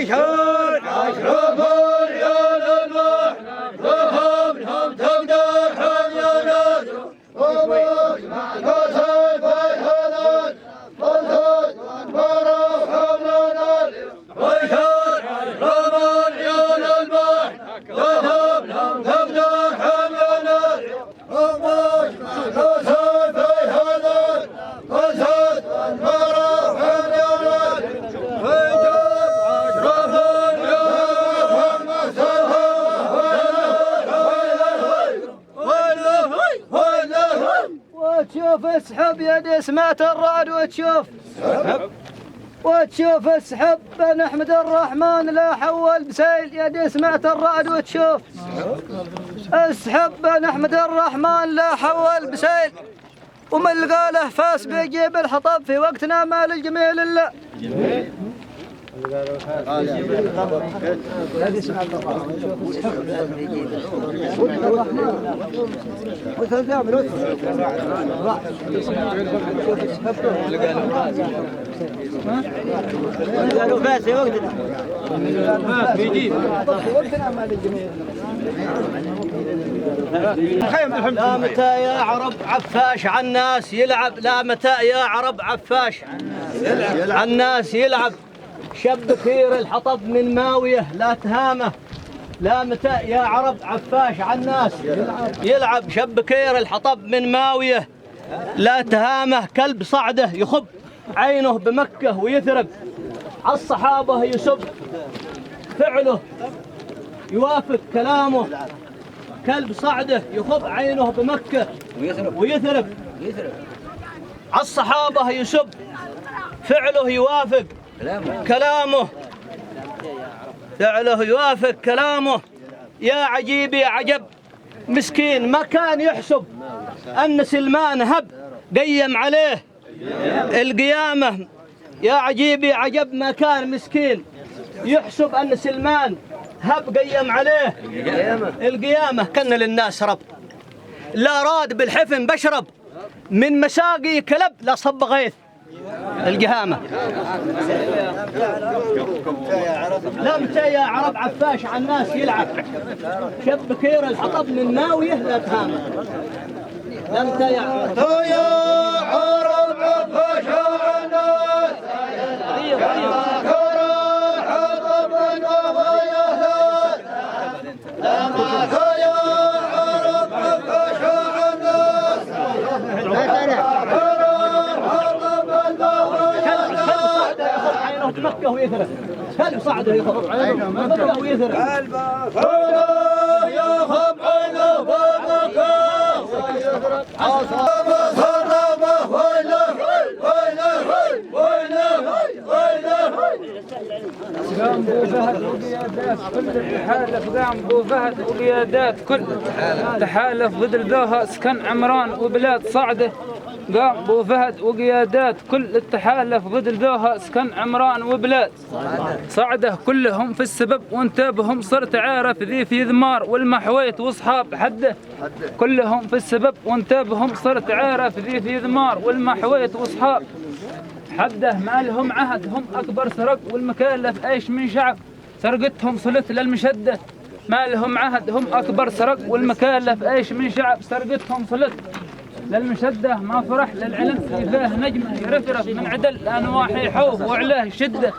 ويشهد أشرف رجال الله وهم لهم تقدرهم يا ناس ومش معكوسين فيهنات والهد والبرهم لنات ويشهد أشرف رجال الله وهم لهم تقدرهم يا ناس ومش معكوسين فيهنات والهد والبرهم لنات وتشوف اسحب يا نسمة الرعد وتشوف اسحب نحمد الرحمن لا حول بسيل يا نسمة الرعد وتشوف اسحب نحمد الرحمن لا حول بسيل ومن قاله فاس بيجيب الحطب في وقتنا ما للجميل الا لا متى يا عرب عفاش عالناس يلعب لا متى يا عرب عفاش عالناس يلعب شب كير الحطب من ماويه لا تهامه لا متى يا عرب عفاش عالناس يلعب شب كير الحطب من ماويه لا تهامه كلب صعده يخب عينه بمكة ويثرب عالصحابة يسب فعله يوافق كلامه كلب صعده يخب عينه بمكة ويثرب عالصحابة يسب فعله يوافق كلامه فعله يوافق كلامه يا عجيب يا عجب مسكين ما كان يحسب أن سلمان هب قيم عليه القيامة يا عجيب يا عجب ما كان مسكين يحسب أن سلمان هب قيم عليه القيامة كان للناس رب لا راد بالحفن بشرب من مساقي كلب لا صب غيث الجهامة لا متى يا عرب عفاش عالناس يلعب شب كير الحطب من ناويه لا تهامة لا متى يا عرب عفاش عالناس مكة ويثرب كلب صعده يخرب عينه مكة ويثرب فلا يخب عينه بمكة عصابة خربه ويله قام بو فهد وقيادات كل التحالف قام بو فهد وقيادات كل تحالف ضد ذوها سكن عمران وبلاد صعده قام بو فهد وقيادات كل التحالف ضد ذوها سكن عمران وبلاد صعده كلهم في السبب وانتبهم صرت عارف ذي في ذمار والمحويت واصحاب حده كلهم في السبب وانتبهم صرت عارف ذي في ذمار والمحويت واصحاب حده ما لهم عهد هم اكبر سرق والمكلف ايش من شعب سرقتهم صلت للمشده ما لهم عهد هم اكبر سرق والمكلف ايش من شعب سرقتهم صلت للمشده ما فرح للعلم فيه نجمه يرفرف من عدل لانواحي حوف وعلاه شده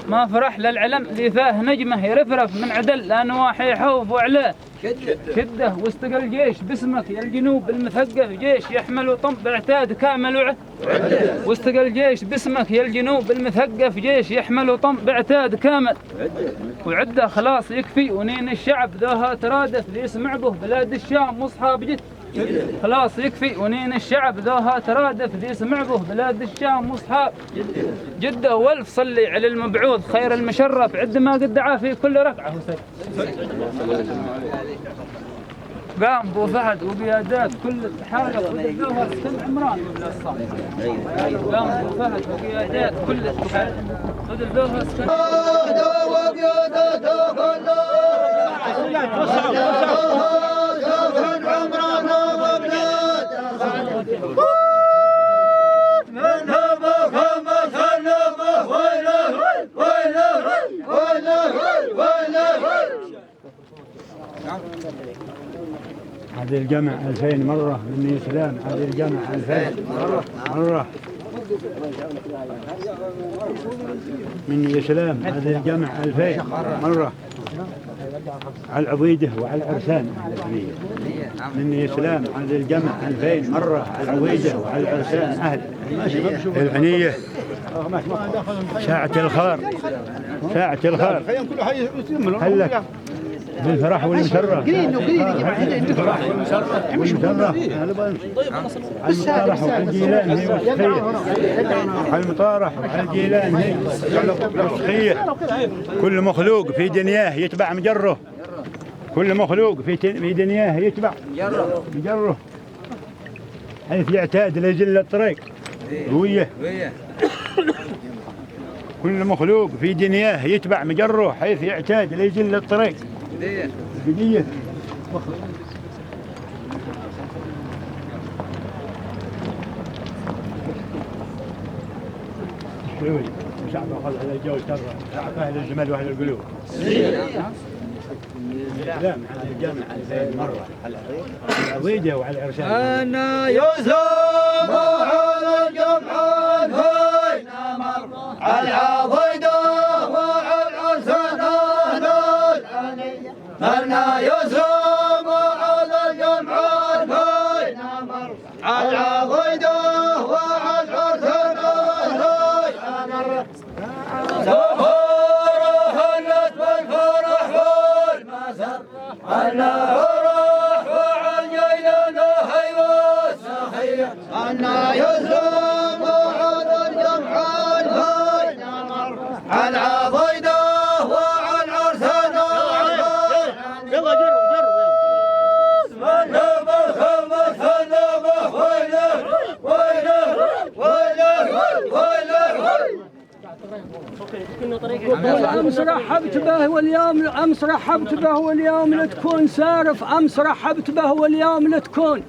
ما فرح للعلم اللي فيه نجمه يرفرف من عدل لانواحي حوف وعلاه شده واستقى الجيش باسمك يا الجنوب المثقف جيش يحمل طم باعتاد كامل وعده واستقى الجيش باسمك يا الجنوب المثقف جيش يحمل طم باعتاد كامل وعده خلاص يكفي ونين الشعب ذوها ترادف ليسمع به بلاد الشام واصحاب جد خلاص يكفي ونين الشعب ذوها ترادف ذي سمع به بلاد الشام واصحاب جده والف صلي على المبعوث خير المشرف عد ما قد دعا في كل ركعه قام بو فهد وقيادات كل التحالف ضد ذوها سكن عمران قام بو فهد وقيادات كل التحالف ضد ذوها سكن من هبه مثلبه ويله هذه الجمع 2000 مرة مني سلام. هذه الجمع 2000 مرة مني سلام. هذه الجمع 2000 مرة على العضيدة وعلى العرسان مني سلام. هذه الجمع 2000 مرة على العضيدة وعلى العرسان أهل العنية. ساعة الخار ساعة الخار هلك بالفرح والمسرة. بالفرح والمسرة المطارح والجيلان هي وسخية. المطارح والجيلان هي وسخية. كل مخلوق في دنياه يتبع مجره. كل مخلوق في دنياه يتبع مجره حيث يعتاد ليجل الطريق هوية. كل مخلوق في دنياه يتبع مجره حيث يعتاد ليجل الطريق بدية. شوي شعب خلق على الجو ترى شعب أهل الجمال وأهل القلوب. سلام على الجامع 2000 مرة على العضيدة وعلى العرسان. أنا يسلم على الجمع 2000 مرة على العضيدة وعلى العرسان أهل العنية. أنا يسلم على الجمع 2000 مرة على العضيدة وعلى العرسان أهل العنية. أنا أروح وعلينا هي والسخية. أنا يسلم على الجمع 2000 مرة على العضيدة وعلى العرسان. يلا جروا أمس رحبت به واليوم أمس رحبت به واليوم لتكون سارف. أمس رحبت به واليوم لتكون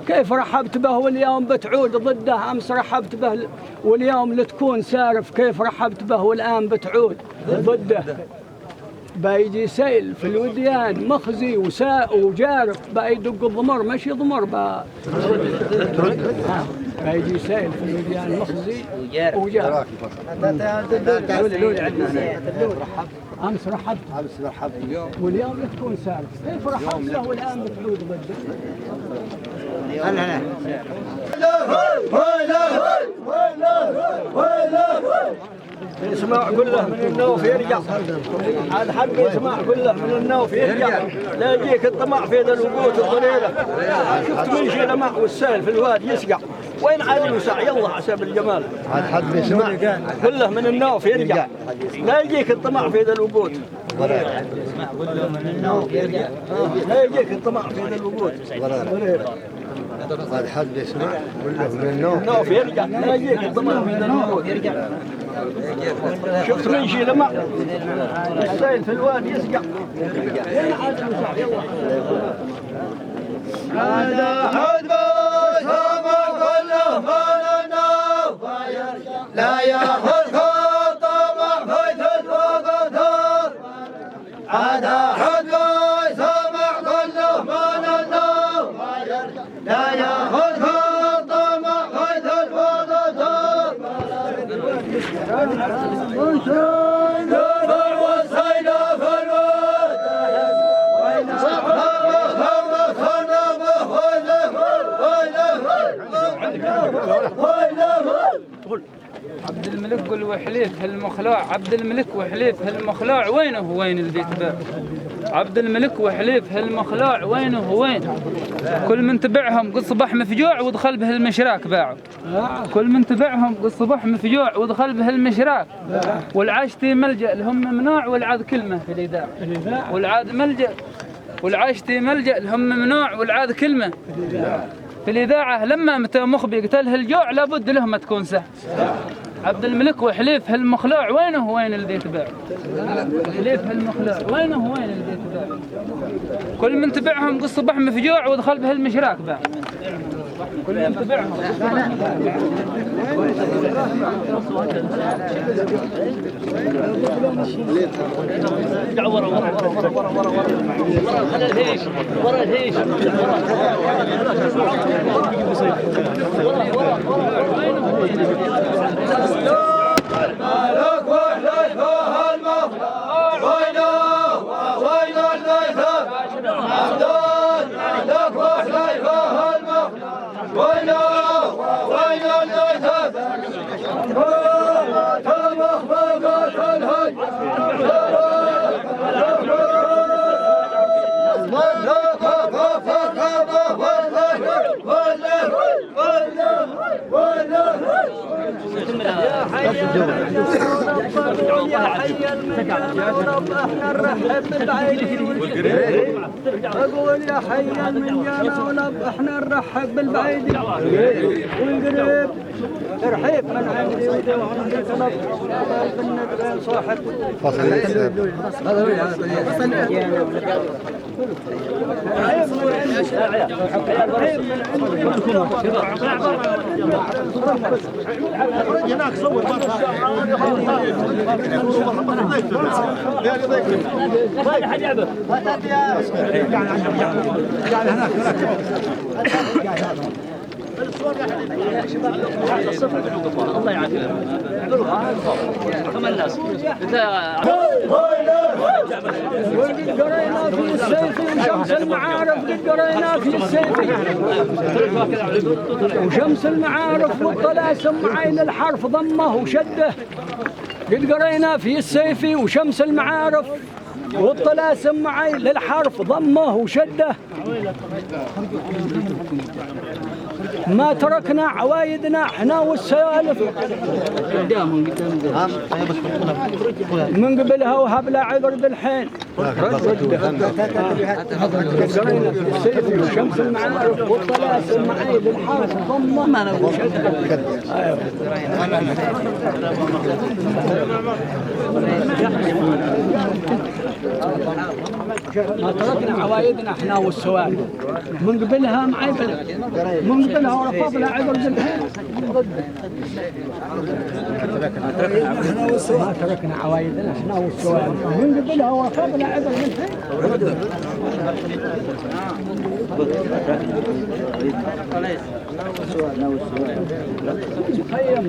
كيف رحبت به واليوم بتعود ضده. أمس رحبت به واليوم لتكون سارف. كيف رحبت به والآن بتعود ضده. بيجي سيل في الوديان مخزي وجارف بيدق الضمر ماشي ضمر بيجي سيل في الوديان مخزي وجارف. أمس رحبت واليوم تكون سالف. كيف رحبت له والآن بتعود ضده. يسمع كله من النوف يرجع. هذا حق يسمع كله من النوف يرجع. لا يجيك الطمع في ذا الوقوت الضليله. شفت من شيء لمع والسيل في الوادي يسقع. وين عاد يوسع يلا حسب الجمال. هذا حد يسمع كله من النوف يرجع. لا يجيك الطمع في ذا الوقوت. يسمع كله من النوف يرجع. لا يجيك الطمع في ذا الوقوت. هذا حد يسمع كله من النوف يرجع. لا يجيك الطمع في ذا الوقوت. شفت من شيء لمع السيل في الوادي يسقع. وين عاد يوسع يلا. هذا حد سمع كله من النوف يرجع. لا ياخذ طمع في الوقت. هذا حد سمع كله من النوف يرجع. لا ياخذ طمع في الوقت. عبد الملك والوحليف هالمخلاع. عبد الملك وحليف هالمخلاع وينه وين اللي تباع. عبد الملك وحليف هالمخلاع وينه وين. كل من تبعهم قد صبح مفجوع ودخل به المشراك باعوا. كل من تبعهم قد صبح مفجوع ودخل به المشراك. والعاشتي ملجأ لهم ممنوع والعاد كلمة في الإذاعة. والعاد ملجأ والعاشتي ملجأ لهم ممنوع والعاد كلمة في الإذاعة. لما متى مخبي قتله الجوع لابد له ما تكون سهل. عبد الملك وحليف هالمخلوع وينه وين اللي يتباع. حليف هالمخلوع وينه وين اللي يتباع. كل من تبعهم قص صبح مفجوع ودخل به المشراك باع. كل من تبعهم أقول يا حي من جانا ولب احنا نرحب بالبعيد والقريب ترحيب من عندي وعندي طلب بالندب صاحب هناك صور الله يعافيك. كم الناس؟ وقد قرينا في السيف وشمس المعارف قد قرينا في السيف وشمس المعارف والطلاسم عين الحرف ضمه وشده قد قرينا في السيف وشمس المعارف والطلاسم عين للحرف ضمه وشده ما تركنا عوايدنا احنا والسوالف من قبلها وهبلا عبر بالحين قرينا في السيف وشمس المعارف والطلاسم معي للحرف ضمه وشده ما تركنا عوايدنا احنا والسوالف من قبلها معي من قبلها ورفضنا عبر بالحين ما تركنا عوايدنا احنا والسوالف من قبلها ورفضنا عبر بالحين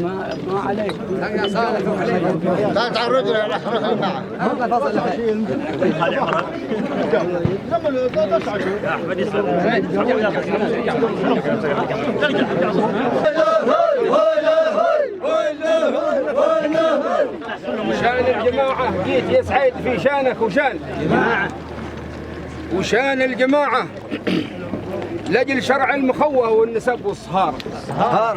ما عليك تعال الرجل الاحرار معه وشان الجماعة جيت يا سعيد في شانك وشان وشان الجماعة لأجل شرع المخوة والنسب والصهارة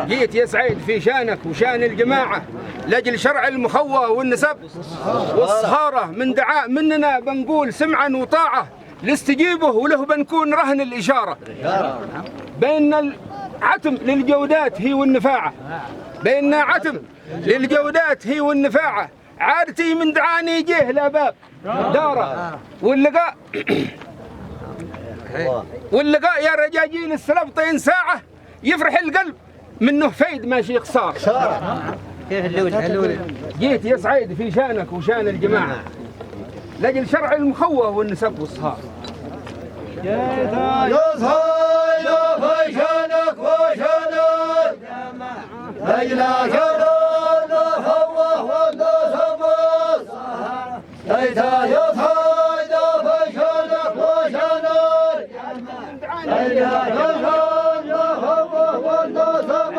جيت يا سعيد في شانك وشان الجماعة لأجل شرع المخوة والنسب والصهارة من دعاء مننا بنقول سمعا وطاعة لاستجيبه وله بنكون رهن الإشارة بين العتم للجودات هي والنفاعة بين عتم للجودات هي والنفاعة عادتي من دعاني جيه لا باب داره واللقاء يا رجاجين السلبطين ساعة يفرح القلب منه فيد ماشي قصار جيت يا سعيد في شانك وشان الجماعة لأجل شرع المخوة والنسب والصهار يصهيد في شانك وشانك لأجل شرع المخوة والنسب والصهار يصهيد في شانك وشانك لأجل شرع المخوة والنسب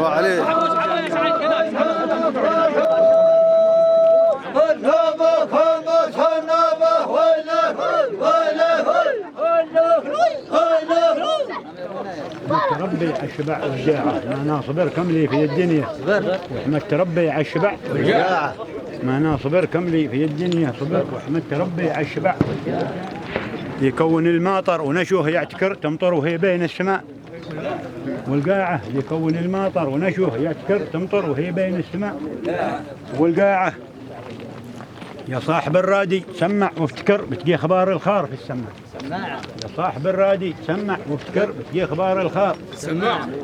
وعليه تربي على الشبع والجاعة ما نصبر كملي في الدنيا واحمد تربي على الشبع والجاعة ما نصبر كملي في الدنيا صبر واحمد تربي على الشبع يكون الماطر ونشوه يعتكر تمطر وهي بين السماء والقاعة يكون الماطر ونشوه يعتكر تمطر وهي بين السماء والقاعة يا صاحب الرادي سمع وافتكر بتجي اخبار الخار في السماء يا صاحب الرادي سمع وافتكر بتجي اخبار الخار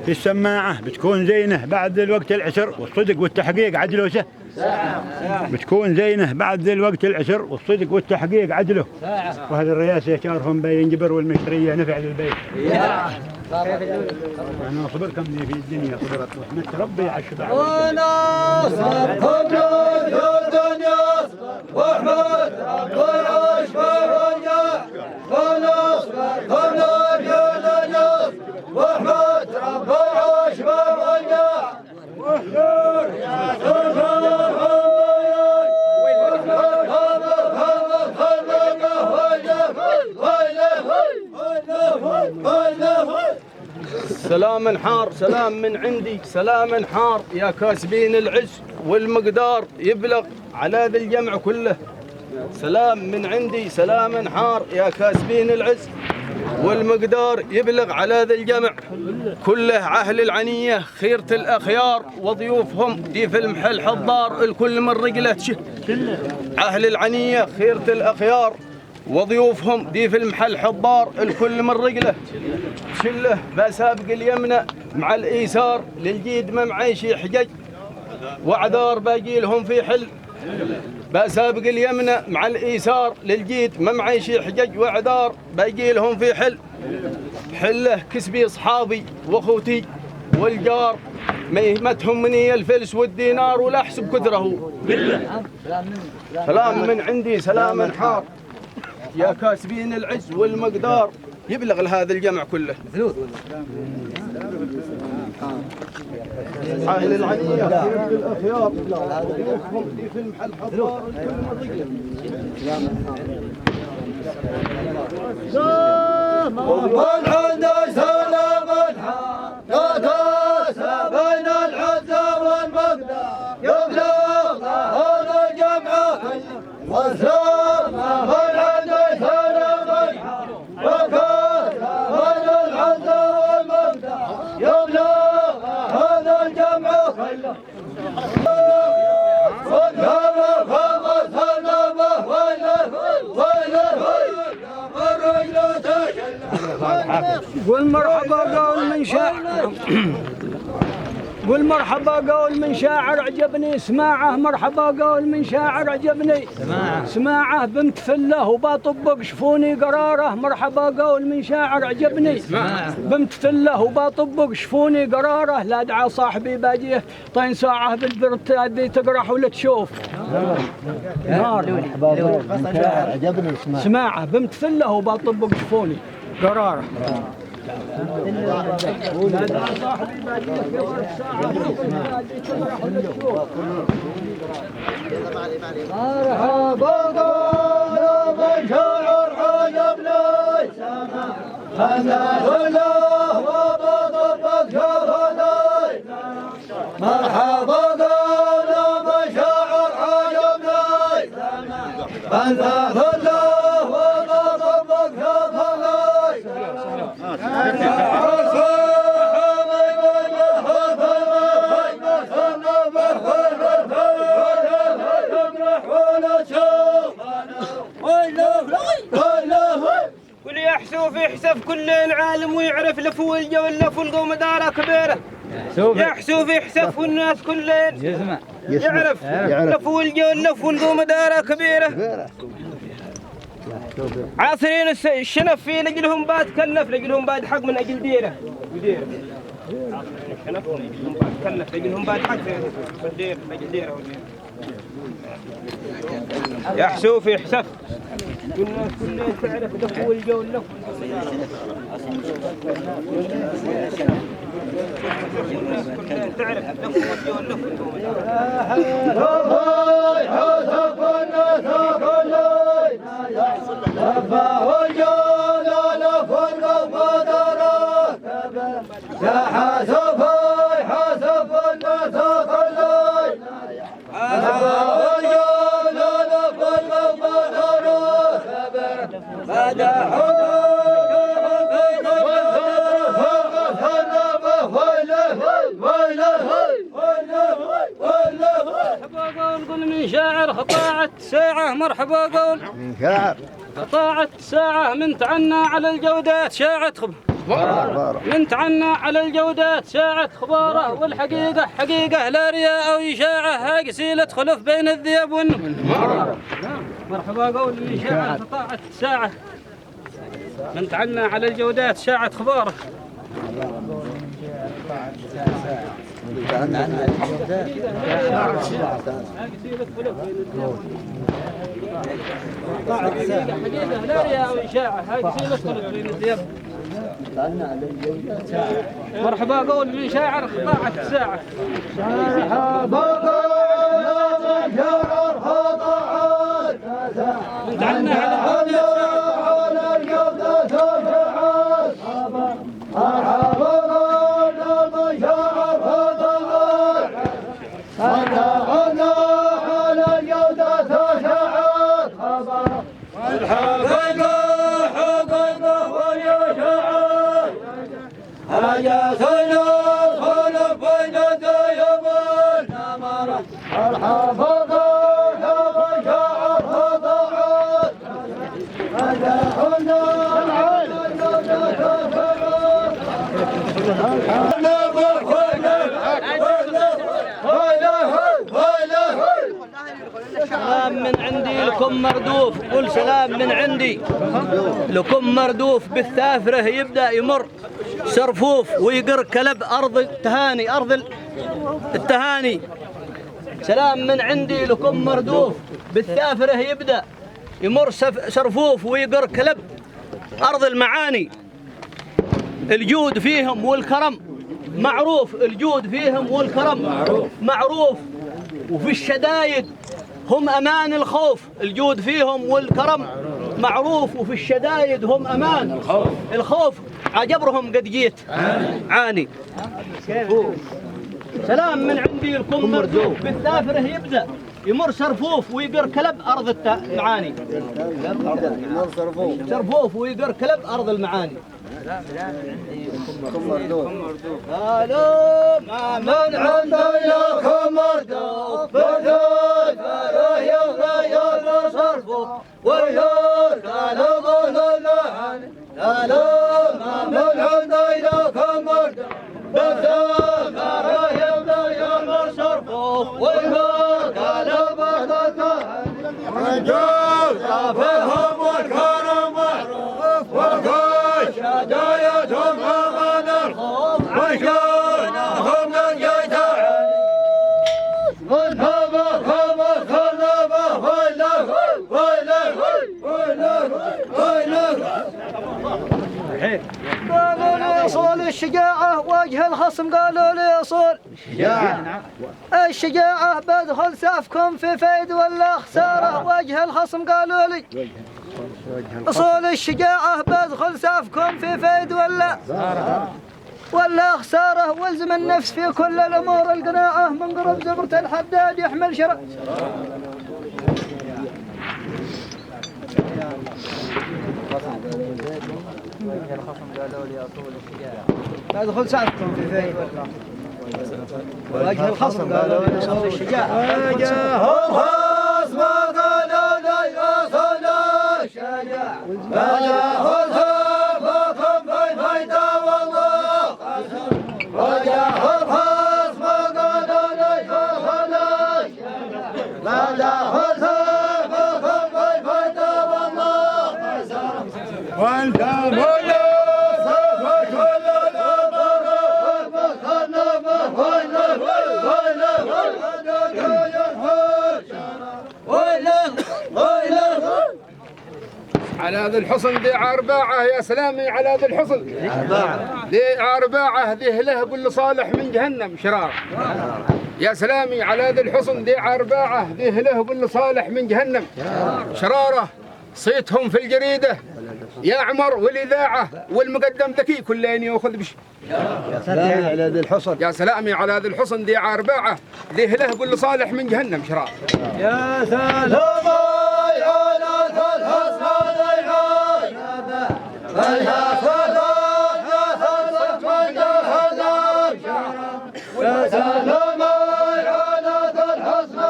في السماعة بتكون زينه بعد الوقت العسر والصدق والتحقيق عدله بتكون زينه بعد الوقت العسر والصدق والتحقيق عدله وهذه الرئاسة شارهم بينجبر والمشترية نفع للبيت أنا صبركم في الدنيا صبرت متربي على الشبع وناس خمجات يا الدنيا واحمد رب العشب والجاه وناس خمجات يا الدنيا واحمد رب العشب والجاه واحذر يا سلطان سلام حار سلام من عندي سلام حار يا كاسبين العز والمقدار يبلغ على ذي الجمع كله سلام من عندي سلام حار يا كاسبين العز والمقدار يبلغ على ذي الجمع كله أهل العنية خيرة الأخيار وضيوفهم ضيف المحل حضار الكل من رجله أهل العنية خيرة الأخيار وضيوفهم ضيف المحل حضار الكل من رجله شله بسابق اليمنى مع الإيسار للجيد ما معيش حجج وعذار باقي لهم في حل بسابق اليمنى مع الإيسار للجيد ما معيش حجج وعذار باقي لهم في حل حله كسبي أصحابي وأخوتي والجار ما تهمني الفلس والدينار ولا أحسب كثره سلام من عندي سلام حار يا كاسبين العز والمقدار يبلغ لهذا الجمع كله أهل العنية الأخيار في المحل حضار والعند سلام لا تنسى بين العز والمقدار يبلغ هذا الجمع والسلام والعند سلام وكذا بين العز والمقدار يبلغ هذا الجمع كله قول مرحبا قول من شاعر قول مرحبا قول من شاعر عجبني سماعه مرحبا قول من شاعر عجبني سماعه بنت فله وبطبق شفوني قراره مرحبا قول من شاعر عجبني بنت فله وبطبق شفوني قراره لا دعا صاحبي باجيه طين ساعه بالبرتادي تقرح ولا تشوف نار عجبني سماعه بنت فله وبطبق شفوني قراره مرحبا قول من شاعر عجبني أنا الله وبطبق شفني مرحبا قول من شاعر عجبني أنا الله وبطبق شفني كل يحسوف يحسف كل العالم ويعرف لفو الجو لفو القوم دارة كبيرة يحسوف يحسف والناس كلين يعرف لفو الجو لفو القوم دارة كبيرة عاصرين الشنف في لجلهم بعد كلف لجلهم بعد حق من أجل ديره الشنف لجلهم بعد كلف لجلهم بعد حق في الدير لجل ديره يحسوف يحسف والناس كلها تعرف لفو الجو لفو الناس كلها تعرف لفو الجو لفو يا حاسبي حاسب الناس كلي قول من شاعر خطاعت ساعة مرحبا قول من شاعر قطاعت ساعة من تعنى على الجودات شاعت من تعنى على الجودات شاعت خباره والحقيقة حقيقة لا رياء أو إشاعة هاي قسيلة خلف بين الذئب والنمر مرحبا قول من شاعر قطاعت ساعة من تعنى على الجودات شاعت خباره لا رياء وإشاعة هاي قسيلة خلف بين الذئب مرحبا قول من شاعر قطاعت ساعة من تعنى على الجودة سلام من عندي لكم مردوف قل سلام من عندي لكم مردوف بالثافرة يبدأ يمر سرفوف ويقر كلب أرض التهاني أرض التهاني سلام من عندي لكم مردوف بالثافرة يبدأ يمر سرفوف ويقر كلب أرض المعاني الجود فيهم والكرم معروف الجود فيهم والكرم معروف وفي الشدايد هم أمان الخوف الجود فيهم والكرم معروف وفي الشدايد هم أمان الخوف عجبرهم قد جيت عاني سلام من عندي لكم مردوف بالثافرة يبدأ يمر سرفوف ويقر كلب أرض المعاني سرفوف ويقر كلب أرض المعاني قالوا ما من عندكم مردوف بالذات فلا يغير صرفوف ويقر كلب أرض المعاني قالوا ما من عندكم مردوف بالذات فلا يغير صرفوف ويقر كلب أرض المعاني رجال فهم والكرم معروف وقال شدايتهم أمان الخوف وشانهم من يتعالي والهبة خبة خلبة ويله ويله ويله قالوا لي أصول الشجاعة وجه الخصم قالوا لي أصول الشجاعة بدخل سافكم في فيد ولا خسارة وجه الخصم قالوا لي أصول الشجاعة بدخل سافكم في فيد ولا خسارة والزم النفس في كل الأمور القناعة من قرب زبرة الحداد يحمل شرع بدخل سافكم في فيد وجه الخصم قالوا لي أصول الشجاعة هم خصم قالوا لي أصول الشجاعة فجاءوا سافكم في فيد والله وجاءوا الخصم قالوا لي أصول الشجاعة فجاءوا سافكم في فيد والله وانت على ذي الحصن ذي عرباعة يا سلامي على ذي الحصن ذي عرباعة ذي له كل صالح من جهنم شرار يا سلامي على ذي الحصن ذي عرباعة ذي له كل صالح من جهنم شرارة صيتهم في الجريدة يا عمر والإذاعة والمقدم ذكي كلين يأخذ بش. يا سلام على ذي الحصن. يا سلامي على ذي الحصن دي عرباعة ذي له كل صالح من جهنم شراب. يا سلام على ذي الحصن دي يا سلام على ذي الحصن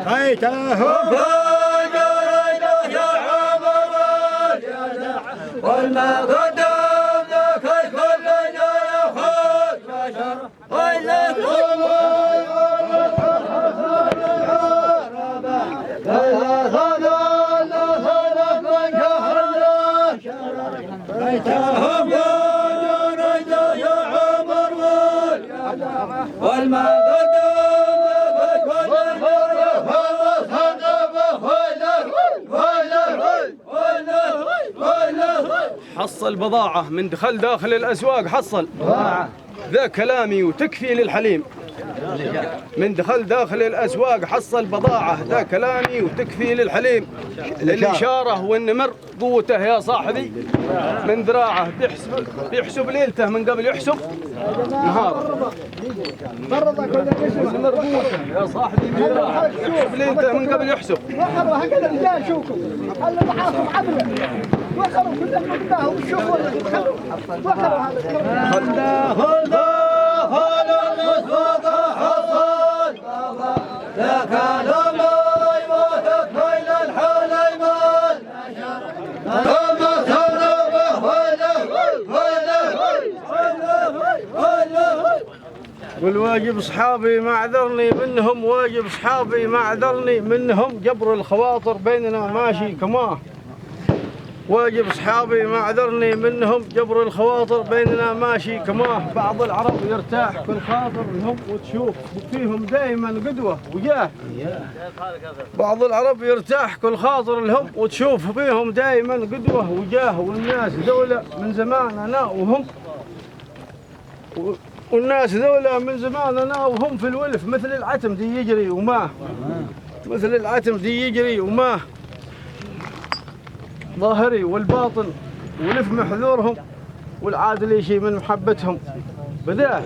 خيتهم يا عمر والما قدم ذاك كل ياخذ والما حصل بضاعة من دخل داخل الأسواق حصل ذا كلامي وتكفي للحليم. من دخل داخل الأسواق حصل بضاعة ذا كلامي وتكفي للحليم. الإشارة والنمر قوته يا صاحبي من ذراعه بيحسب ليلته من قبل يحسب نهار. والنمر قوته يا صاحبي من ذراعه يحسب ليلته من قبل يحسب. وخروا هكذا الرجال شوفوا خلوا معاكم عبله وخروا كلهم قدامهم شوفوا وخروا هذا والواجب اصحابي ما عذرني منهم، واجب اصحابي ما عذرني منهم، جبر الخواطر بيننا ماشي كماه. واجب اصحابي ما عذرني منهم، جبر الخواطر بيننا ماشي كماه. بعض العرب يرتاح كل خاطر لهم وتشوف فيهم دائما قدوه وجاه. بعض العرب يرتاح كل خاطر لهم وتشوف فيهم دائما قدوه وجاه. والناس ذولا من زمان انا وهم، والناس ذولا من زمان انا وهم في الولف مثل العتم دي يجري وماه. مثل العتم دي يجري وماه. ظاهري والباطن ولف محذورهم، والعادل يشي من محبتهم بداه.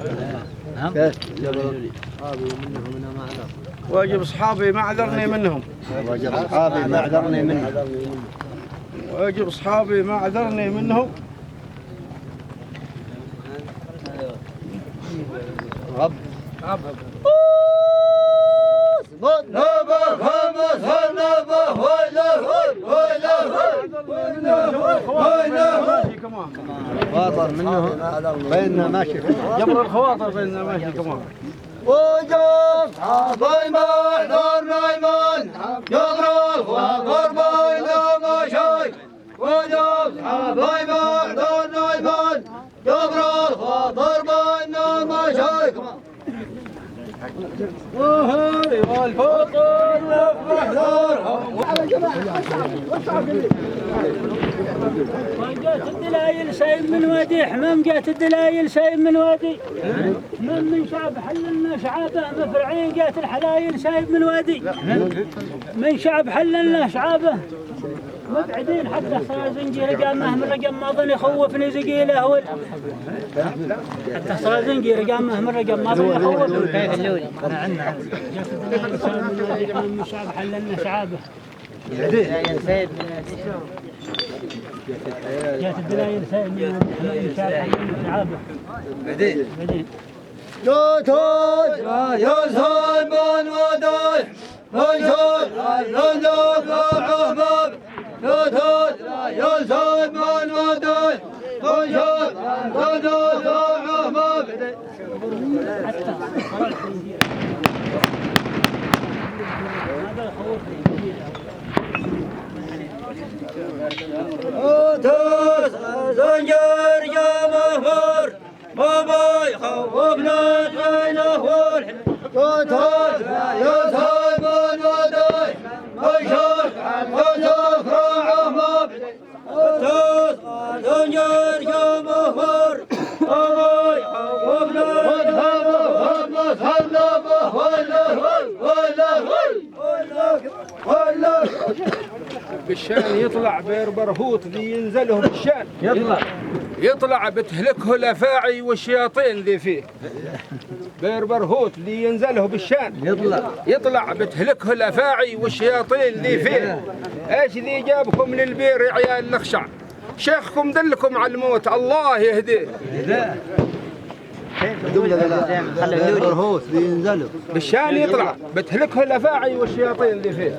واجب اصحابي ما عذرني منهم، واجب اصحابي ما عذرني منهم، واجب اصحابي ما عذرني منهم. رب خواطر منهم بيننا ماشي، جبر الخواطر بيننا ماشي كمان. وجب صحابي ما عذرني من جبر الخواطر بيننا ماشي. وجب صحابي ما عذرني من جبر الخواطر بيننا ماشي. وهاري والفقر وفحذرهم جات الدلايل سايب من وادي حمام، جات الدلايل سايب من وادي من شعب حللنا شعابه مفرعين، جات الحلايل سايب من وادي من شعب حللنا شعابه مبعدين حتى صار زنجير قامه من رقم ما ظن يخوفني زقيله ول حتى صار زنجير قامه من رقم ما ظن يخوفني. كيف اللولي عنا من شعب حللنا شعابه جات الدلايل سايب من شعب حللنا شعابه بعدين يوتون يوزن من وداي منشور ينزل عمام. يوتون يوزن من وداي منشور ينزل عمام. يوتون زنجر يا مهور ما يخوفنا خيله والحين. يوتون يوزن من وداي منشور ينزل عمام. يوتون زنجر يا مهور ما يخوفنا خيله والحين. بالشان يطلع بير برهوت ذي ينزله بالشان يطلع بتهلكه الافاعي والشياطين ذي فيه. بير برهوت ذي ينزله بالشان يطلع بتهلكه الافاعي والشياطين ذي فيه. ايش ذي جابكم للبير يا عيال الاخشع؟ شيخكم دلكم على الموت الله يهديه. برهوت بينزلوا بالشان يطلع بتهلكه الافاعي والشياطين اللي فيه.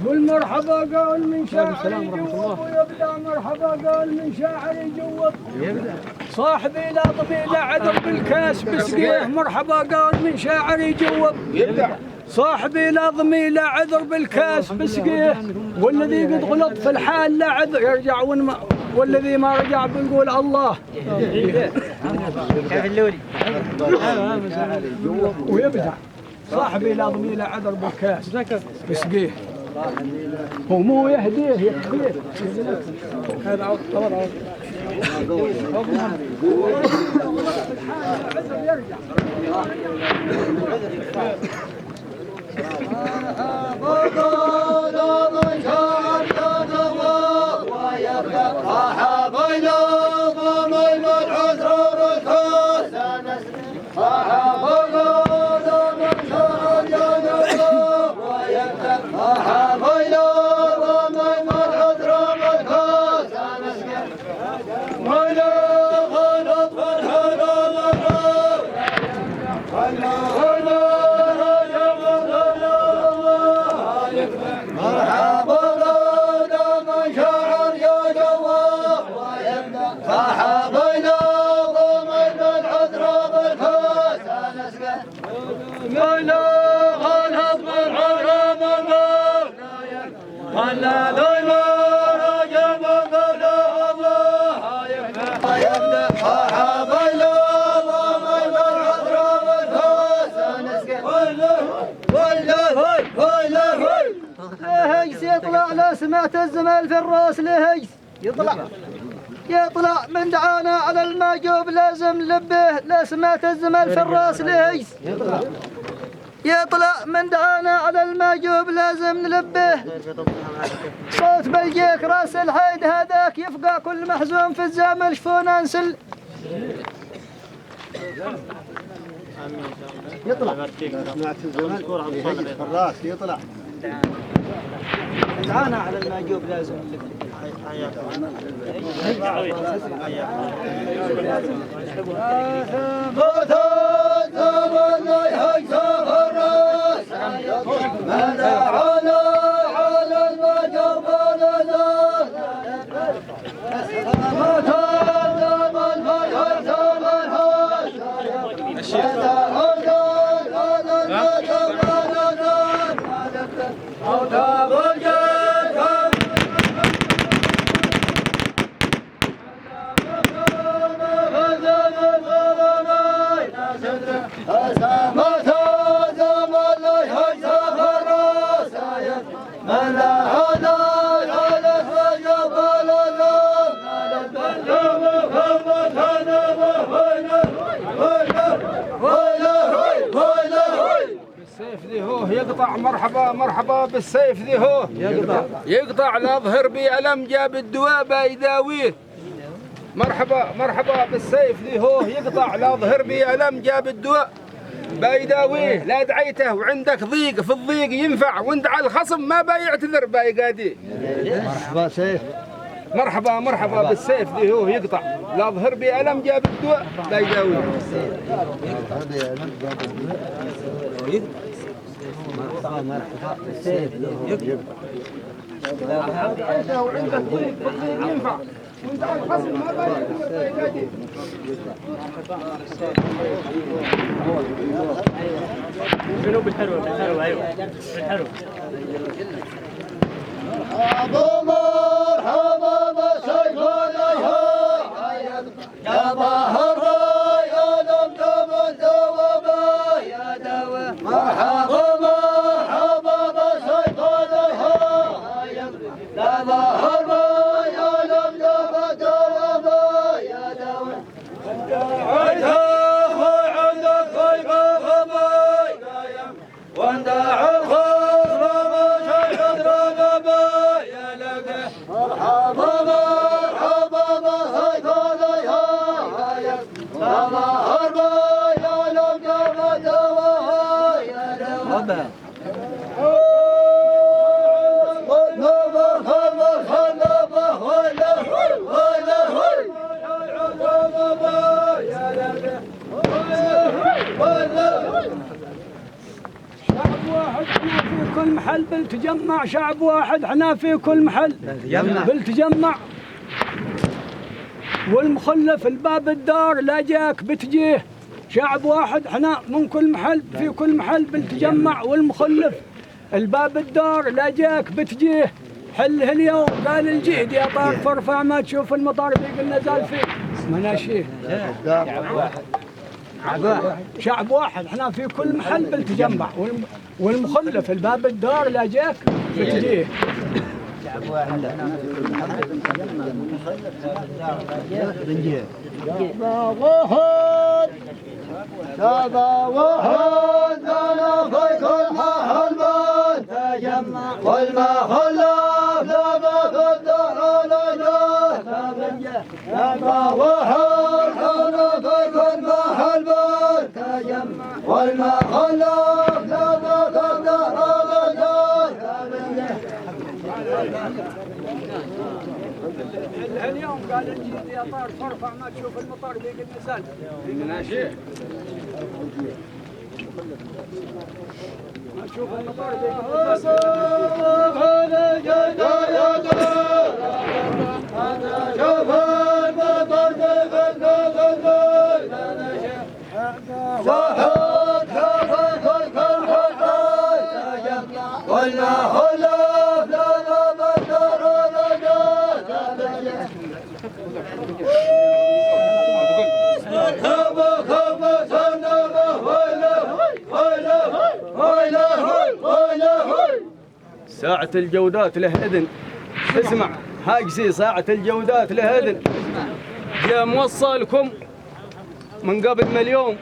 قل مرحبا قال من شاعر يجوب ويبدا مرحبا قال من شاعر يجوب صاحبي لا ضمي لا عذر بالكاس بسقيه مرحبا قال من شاعر يجوب صاحبي لا ضمي لا عذر بالكاس بسقيه والذي قد غلط في الحال لا عذر يرجع والذي ما رجع بنقول الله ويبدع صاحبي لا ضمي لا عذر بالكاس بسقيه هو مو يهديه يكفيه هذا عوض يطلع لا سمعت الزمال في الراس لهيس يطلع من دعانا على الماجوب لازم لبه لا سمعت الزمال في الراس لهيس يطلع من دعانا على الماجوب لازم نلبه صوت بلجيك راس الحيد هذاك يفقع كل محزون في الزامل شفونا نسل يطلع سمعت الزمن في الراس يطلع دعانا على الماجوب لازم يقطع مرحبا بالسيف ذي هو يقطع لا ظهر بي ألم جاب الدواء يداويه مرحبا بالسيف ذي هو يقطع لا ظهر بي ألم جاب الدواء بايداويه لا دعيته وعندك ضيق في الضيق ينفع وندعى الخصم ما بايعتذر بايقاديه. مرحبا سيف مرحبا بالسيف ذي هو يقطع لا ظهر بي ألم جاب الدواء بايداويه شنو بالحلوة بالحلوة ايوه بالحلوة ابو مرحبا بسيفنا يا بحر يا دمدم الدوام يا دوا مرحبا بسيفنا يا بحر يا دمدم الدوام يا دوا عندك غيبة غمي واندع الخضر شيخ رقبة يا لقى مرحبا بسيفنا يا مرحبا يا لقى الدوا يا دوا شعب واحد احنا في كل محل بنتجمع، شعب واحد احنا في كل محل بنتجمع، والمخلف الباب الدار لا جاك بتجيه. شعب واحد احنا من كل محل في كل محل بنتجمع، والمخلف الباب الدار لا جاك بتجيه. حله اليوم قال الجيد يا طار فارفع ما تشوف المطار بيق النزال فيه مناشيه. شعب واحد احنا في كل محل بنتجمع، والمخلف الباب الدار لا جاك بتجيه. شعب واحد احنا في كل محل بنتجمع، والمخلف الباب الدار لا جاك بتجيه. شعب واحد انا في كل محل بنتجمع، والمخلف الباب الدار لا جاك بتجيه. شعب واحد انا في كل محل بنتجمع، والمخلف الباب الدار لا جاك بتجيه. اليوم قال الجيد يا طار فارفع ما تشوف المطار بيق النزال مناشيه. ما تشوف المطار بيق ساعة الجودات له إذن، اسمع هاجسي ساعة الجودات له إذن، جاء موصلكم من قبل مليون.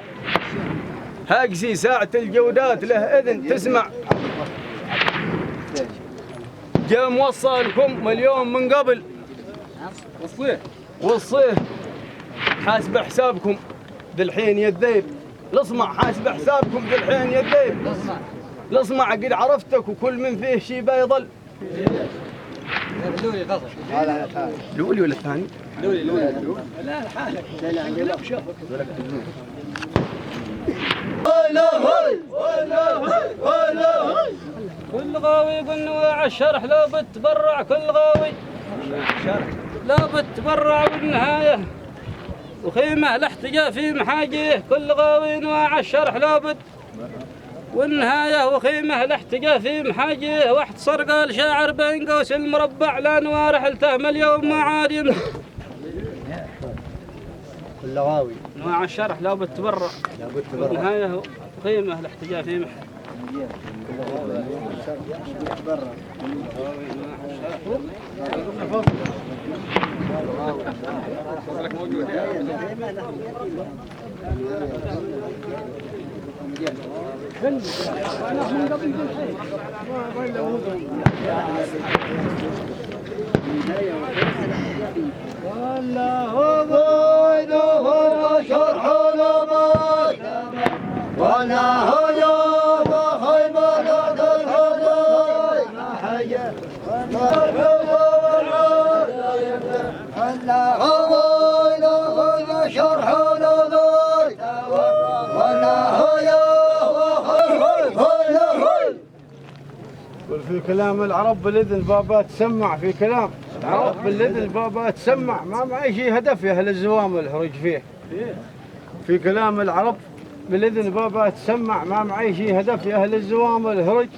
هاجسي ساعة الجودات له إذن، تسمع جاء موصلكم مليون من قبل. وصيه حاسب حسابكم ذي الحين يا الذيب. لصمع حاسب حسابكم ذي الحين يا الذيب. لصمع قد عرفتك وكل من فيه شي بيضل. لولي ولا ثاني؟ لولي لا حالك انقلب شافك. كل غاوي قلنا الشرح لو بتبرع، كل غاوي لو بتبرع والنهاية وخيمة لاحتجى في محاجيه. كل غاوي انواع الشرح لو بت والنهاية وخيمة لاحتجى في محاجيه. واحد صرقة الشاعر بين قوس المربع لا نوار حلته مليون معادن. كل غاوي انواع الشرح لو بتبرع والنهاية وخيمة لاحتجى في محاجيه. ولا في كلام العرب بالإذن بابا تسمع في كلام العرب بالإذن بابا تسمع ما معي شيء هدف يا أهل الزوام الهرج فيه في كلام العرب بالإذن بابا تسمع ما معي شيء هدف يا أهل الزوام الهرج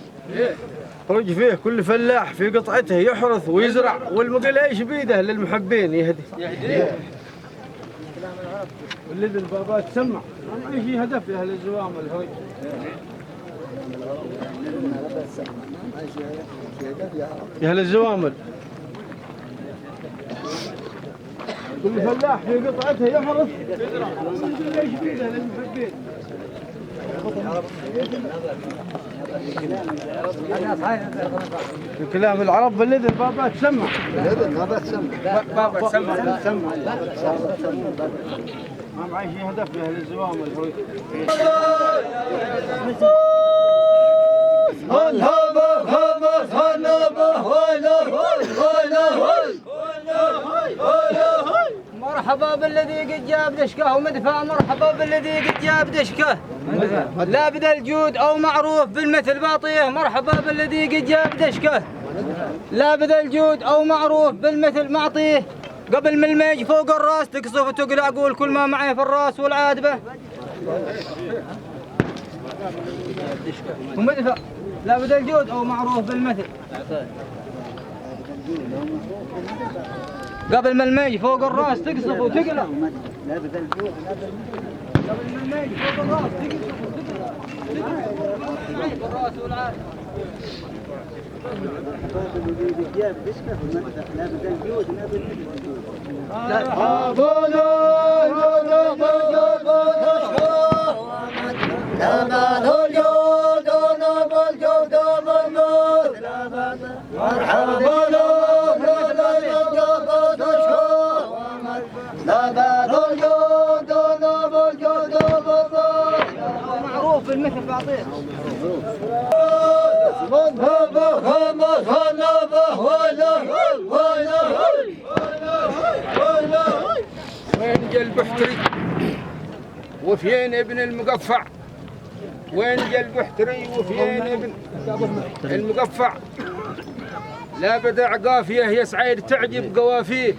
هرج فيه كل فلاح في قطعته يحرث ويزرع والمقل ايش بيده للمحبين يهدي بالإذن بابا تسمع ما معي شيء هدف يا أهل الزوام الهرج يا أهل الزوامل كل فلاح في قطعته يحرث ايش بيده للمحبين في كلام العرب بالإذن بابا تسمع بالإذن بابا تسمع بابا تسمع ما معي شيء هدف يا أهل الزوامل مرحبا بالذي قد جاب دشكه ومدفع مرحبا بالذي قد جاب دشكه لا بذا الجود او معروف بالمثل باطيه مرحبا بالذي قد جاب دشكه لا بذا الجود او معروف بالمثل معطيه قبل من الميج فوق الراس تقصف وتقلع اقول كل ما معي في الراس والعادبه ومدفع لا بذا الجود او معروف بالمثل قبل ما الميج فوق الراس تقصف وتقلع لا بذا الجود قبل ما الميج فوق الراس تقصف وتقلع الراس والعادبه معروف بالمثل بعطيه وين جا البحتري وفين ابن المقفع وين جا البحتري وفين ابن المقفع لا بدع قافيه يا سعيد تعجب قوافيه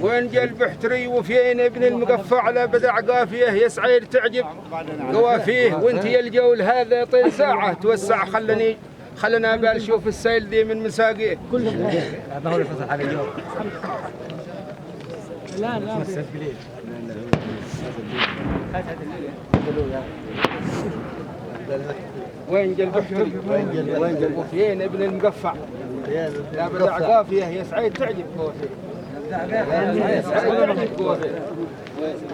وين جا البحتري وفين ابن المقفع لا بدع قافيه يا سعيد تعجب قوافيه وانت يا الجول هذا طيل ساعه توسع خلنا بال شوف السيل دي من مساقيه هذا هو الفصل حق اليوم لا وين جا البحتري وفين ابن المقفع لا بدع قافيه يا سعيد تعجب قوافيه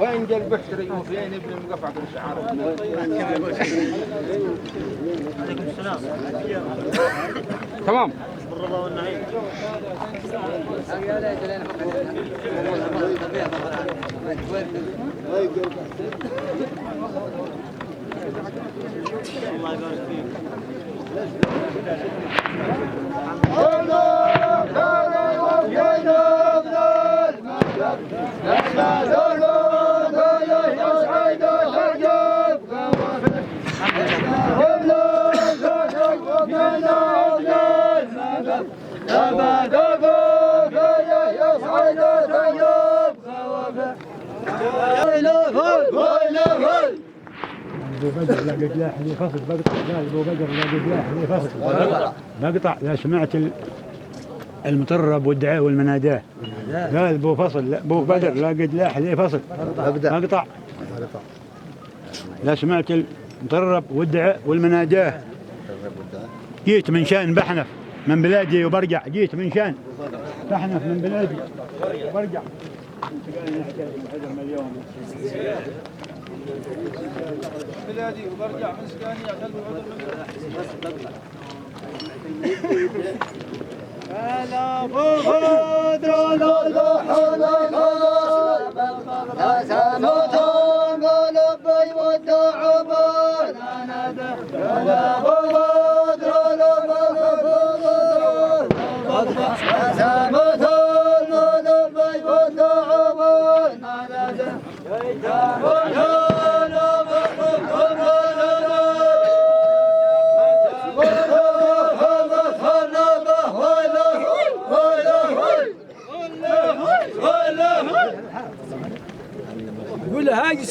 وين جا البحتري وفين ابن المقفع بالشعار عليكم السلام تمام بالرضا والنعيم الله يبارك فيك ابو بدر لا قدلاح لي فصل بقطع قال ابو بدر لا قدلاح لي فصل بقطع لا سمعت المطرب والدعاء والمناداه قال ابو فصل لا ابو بدر لا قدلاح لي فصل بقطع لا سمعت المطرب والدعاء والمناداه جيت من شان بحنف من بلادي وبرجع جيت من شان بحنف من بلادي وبرجع بلادي وبرجع من سكاني اعتلوا هلا بدر لا حول لا سموت لبي والدعوان هلا بدر لا سموت لبي والدعوان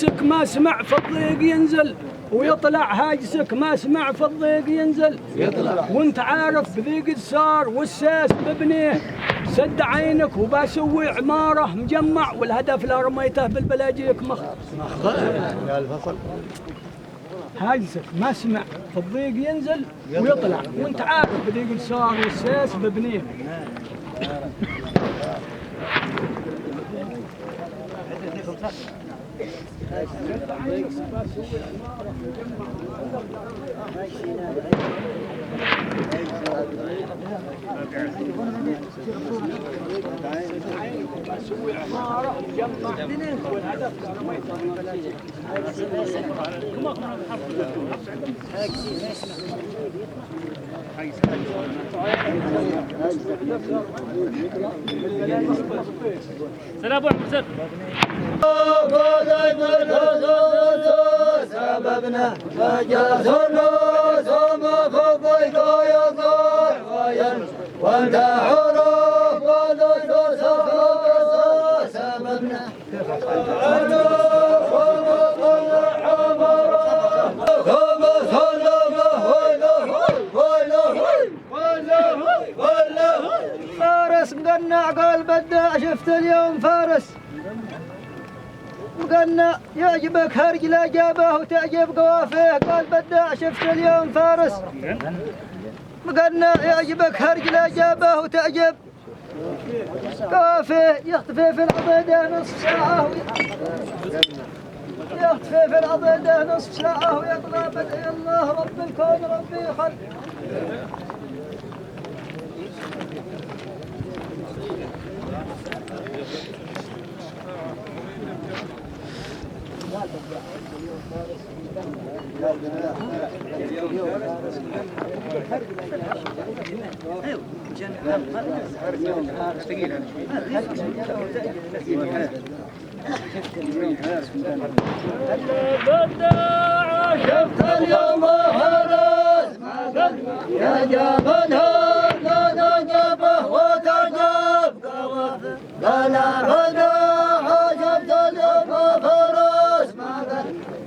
هاجسك ما سمع في الضيق ينزل ويطلع، هاجسك ما سمع في الضيق ينزل يطلع، وانت عارف بذيق السار والساس ببنيه، سد عينك وبسوي عماره مجمع، والهدف لا رميته بالبلاجيك مخ. هاجسك ما سمع في الضيق ينزل ويطلع، وانت عارف بذيق السار والساس ببنيه. سلام ابو حسن. سببنا فجازنا ثم خبيك يا غايا وانت حروف قدس سببنا فارس مقنع قال بدع شفت اليوم فارس مقنع يعجبك هرجله جابه وتعجب قوافيه قال بدع شفت اليوم فارس مقنع يعجبك هرجله جابه وتعجب قوافيه يختفي في العضيده نصف ساعه يختفي في العضيده نصف ساعه ويقرا بدعي الله رب الكون ربي خلق بدع شفت اليوم فارس يا جبلها لا جبه وتعجب قوافل لا بدع شفت اليوم فارس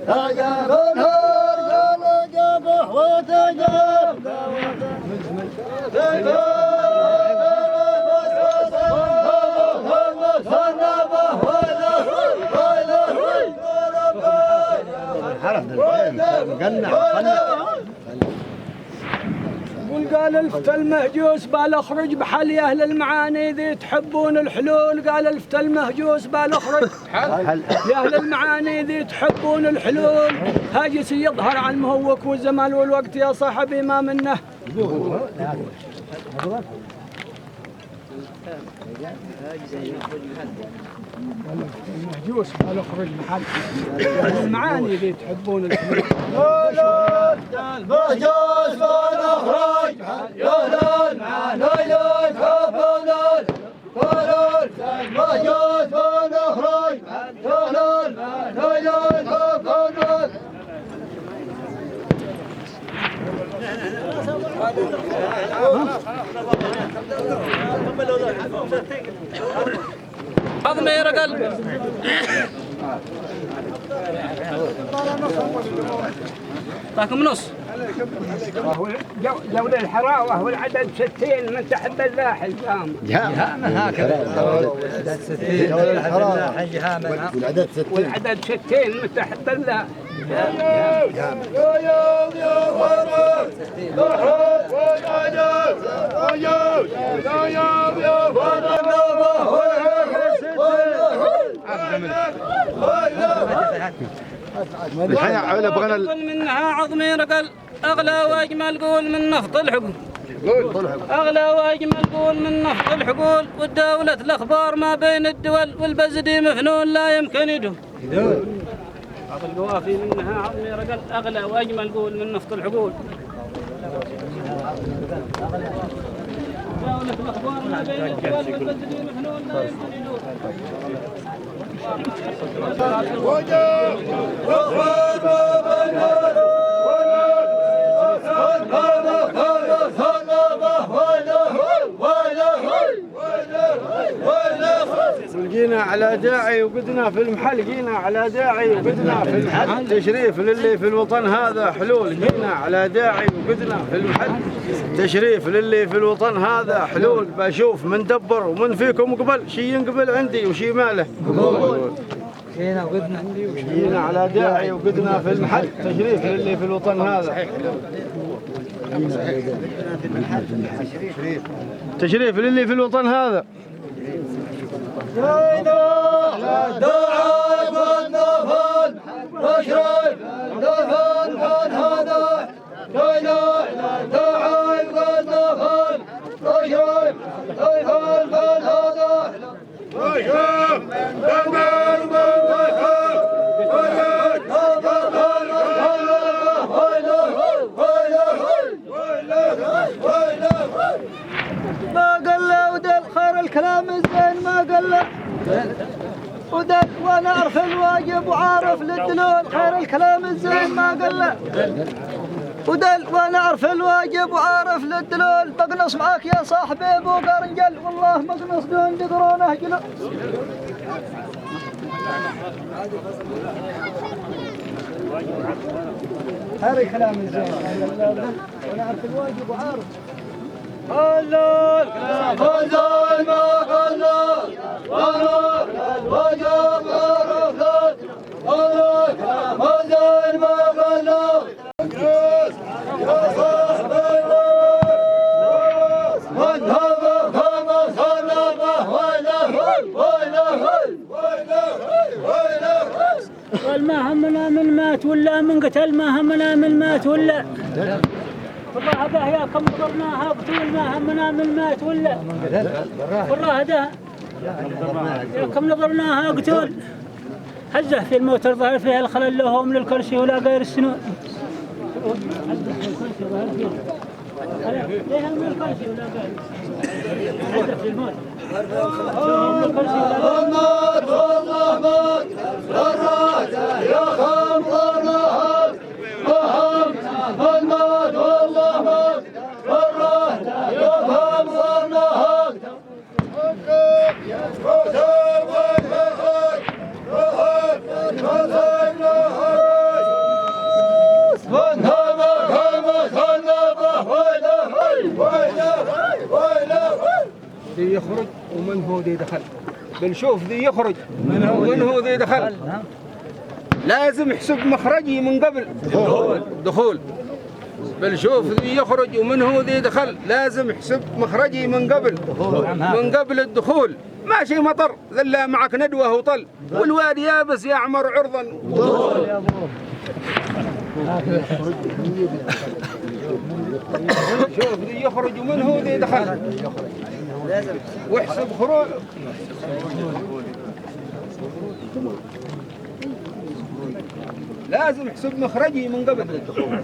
لا جبلها لا جبه وتعجب قال الفت المهجوس بالاخرج بحل يا اهل المعاني ذي تحبون الحلول، قال الفت المهجوس بالاخرج يا اهل المعاني ذي تحبون الحلول، هاجس يظهر عن مهوك والزمان والوقت يا صاحبي ما منه. المهجوس بالاخرج بحل المعاني ذي تحبون الحلول. المهجوس بالاخرج يا المعاني تحبون الحلول، المهجوس بالاخرج يا المعاني تحبون عظمي يا رجل. طاكم نص جولة الحراوة والعدد 60 من تحب اللاح الجامع. جهامة هكذا. جولة الحراوة والعدد 60 والعدد 60 من تحب اللاح. قول منها عظمي رقل أغلى وأجمل قول من نفط الحقول، أغلى وأجمل قول من نفط الحقول، والدولة الأخبار ما بين الدول والبزدي مفنون لا يمكن يدول. بعض القوافي منها عظمي رقل أغلى وأجمل قول من نفط الحقول، دولة الأخبار ما بين الدول والبزدي مفنون لا يمكن يدول. جينا على داعي وقدنا في المحل، جينا على داعي وقدنا في المحل، تشريف للي في الوطن هذا حلول. جينا على داعي وقدنا في المحل، تشريف للي في الوطن هذا حلول. بشوف من دبر ومن فيكم قبل، شي ينقبل عندي وشي ماله. جينا على داعي وقدنا في المحل، تشريف للي في الوطن هذا. تشريف للي في الوطن هذا. داعي قد نفل تشريف نفل من هذا. داعي قد نفل تشريف نفل من هذا. ما قال له ودل خير الكلام الزين ما قال له ودل، وانا اعرف الواجب وعارف للدلول. خير الكلام الزين ما قال له ودل، وانا اعرف الواجب وعارف للدلول. بقنص معاك يا صاحبي ابو قرنجل، والله مقنص دون تقرونه جلو. هذا الكلام الزين وانا اعرف الواجب وعارف. هلال هلال ما هلال هلال الوجب عرفت. هلال هلال ما هلال يا صاحبي من هذا خمس هلبه قال ما همنا من مات ولا من قتل، ما همنا من مات ولا والله هذا يا كم نظرناها قتول، ما همنا من مات ولا والله هذا يا كم نظرناها قتول. هزه في الموت ظهر فيها الخلل له من الكرسي ولا غير السنون. ليها من الكرسي ولا غير هزه في الموت من الكرسي ولا غير. يا خمر نهار وهم المات والله مات الرهد يا خمر نهار. ذي يخرج ومن هو ذي دخل. بنشوف ذي يخرج ومن هو ذي دخل. لازم يحسب مخرجي من قبل دخول. بنشوف ذي يخرج ومن هو ذي دخل. لازم يحسب مخرجي من قبل الدخول. ماشي مطر ذلا معك ندوه وطل، والوادي يابس يعمر عرضا. شوف ذي يخرج ومن هو ذي دخل، واحسب خروج. لازم يحسب مخرجي من قبل الدخول.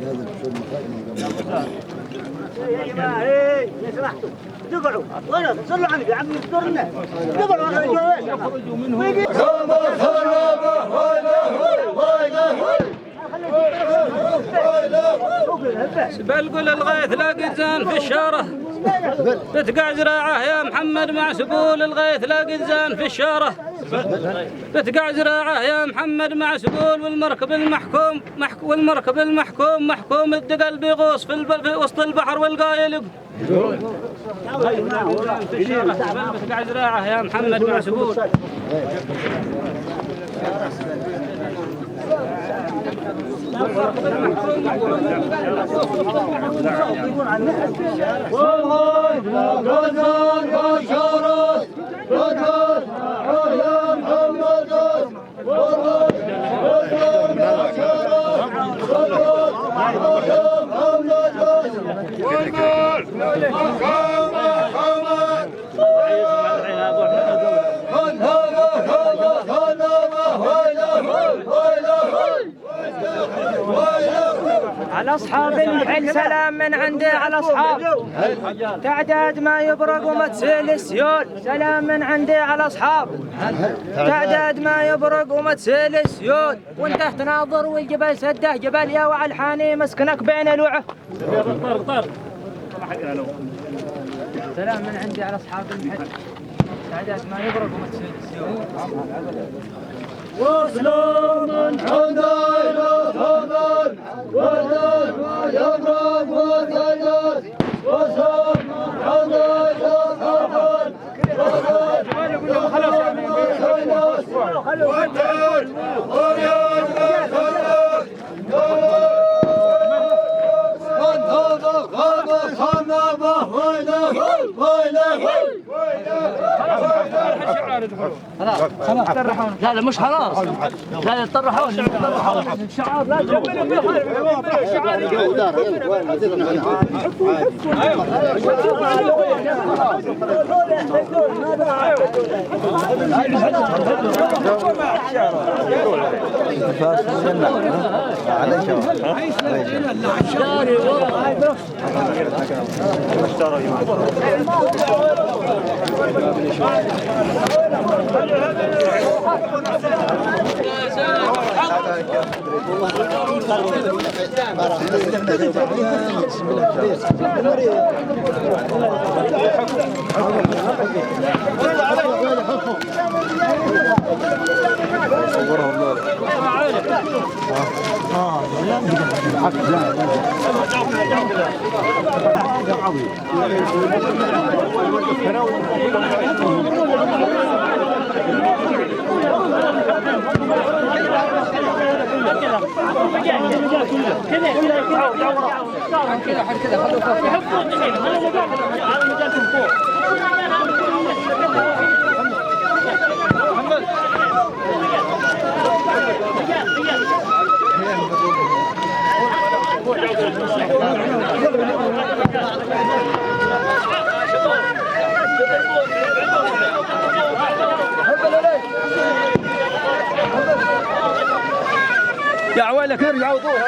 لازم يحسب مخرجي. يا جماعه يا سمحتوا تقعوا وانا صلوا عنك يا عم يصدرنا تقعوا على الجواز. يخرجوا منه بلقل الغيث لاقي زان في الشارة، بتقع زراعه يا محمد مع سبول الغيث لاقي زان في الشارة. بتقع زراعه يا محمد مع سبول، والمركب المحكوم محكوم الدقل بيغوص في وسط البحر والقايل في الشارة. بتقع زراعه يا محمد مع سبول. على أصحاب المحل سلام من عندي على أصحاب تعداد ما يبرق وما تسيل السيول. سلام من عندي على أصحاب تعداد ما يبرق وما تسيل السيول. وانت تناظر والجبل سده جبل يا وعلحاني مسكنك بين الوعه. سلام من عندي على اصحاب المحل سعادات ما يغرق وما تسوي وسلام حدينا ثمن ودل ما يغرق وزيد وسلام حدينا ثمن لا لا مش خلاص لا يطرحون الشعار لا يا عوالك ارجعوا طول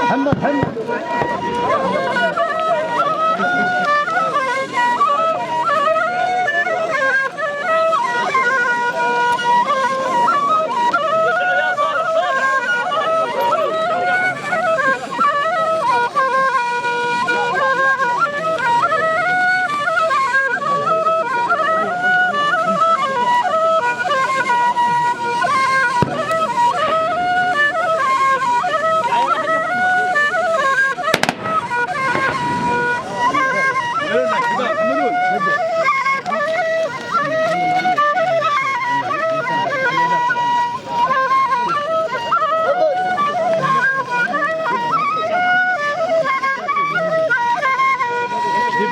محمد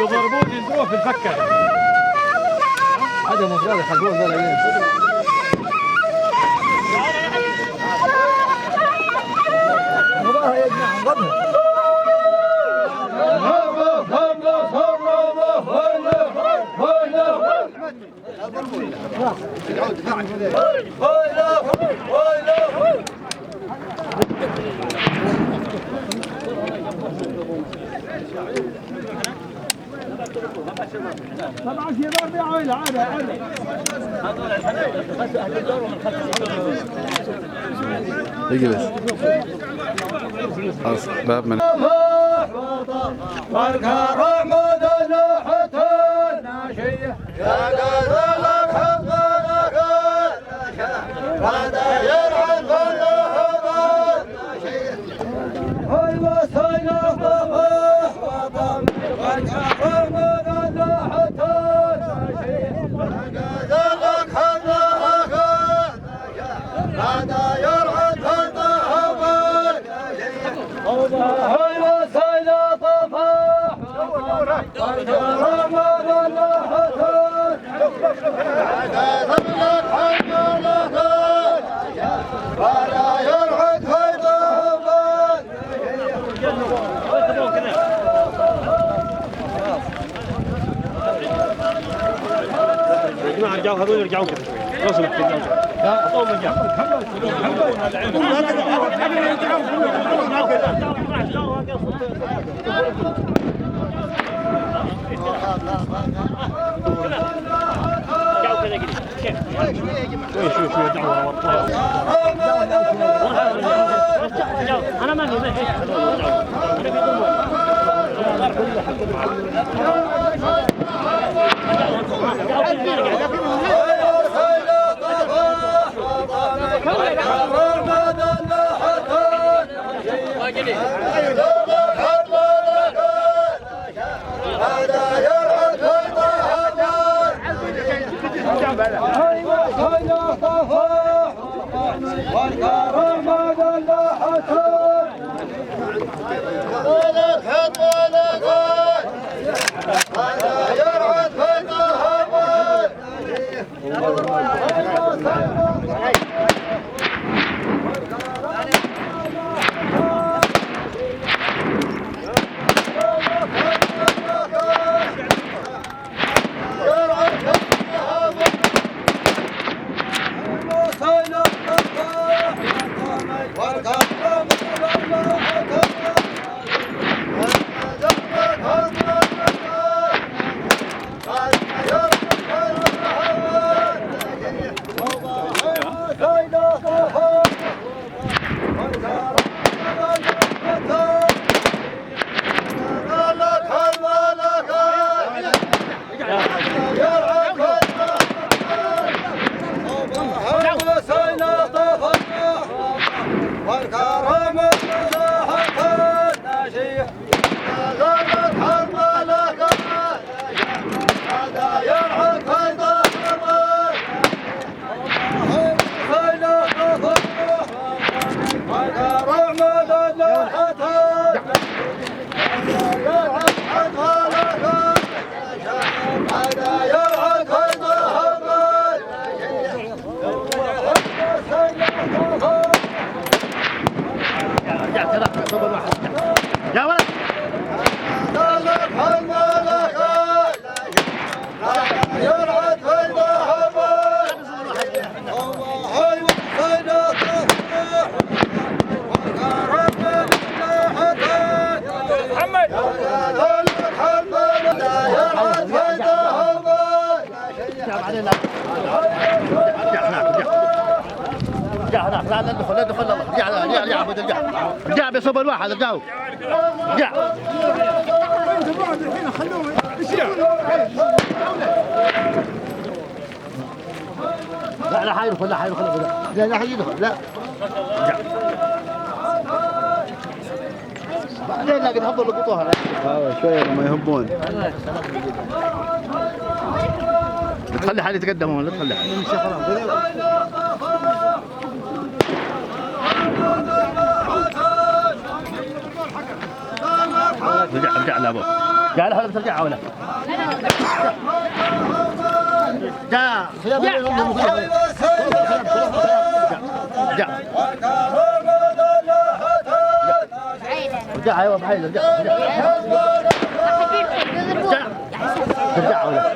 بضربوني نروح في الفكة هذا مفروض يخلوه ذولا طبعا في ضرب يا عيلة عادي اجلس خلاص باب من والكرم ذلحة الناشية يا قدرك حقك هذا يرعد بالهبات والوصينا ضبح وطم والكرم ذلحة الناشية يا قدرك حقك هذا يرعد بالهبات والوصينا ضبح والكرم ذلحة ولا يرعد هيبان يا جماعة ارجعوا هذول يرجعون كذا شوي لو سمحت ارجعوا شوي اعطوهم ارجعوا انا ما رجع بصوب الواحد رجعوا رجع لا لا حيدخل لا حيدخل لا لا حيدخل لا بعدين لا قد هبطوا لقطوها شويه لما يهبون تخلي حد يتقدم هون لا تخلي رجع لا ابو رجع لا ترجع ولا رجع رجع ايوه بحيل رجع رجع ولا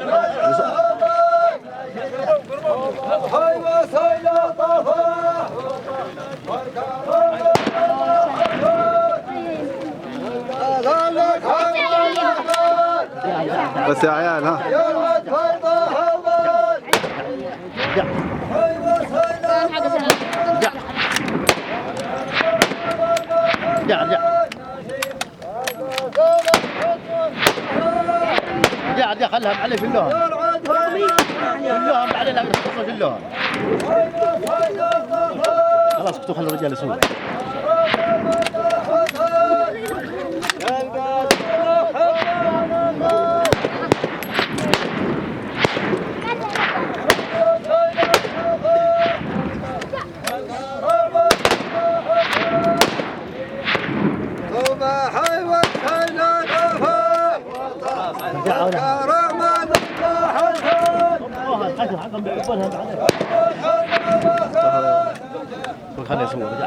بس يا عيال ها رجع خلهم عليه كلهم عليه لا يخلصوا كلهم خلاص كنتوا خلوا الرجال يسووا خليه يسووا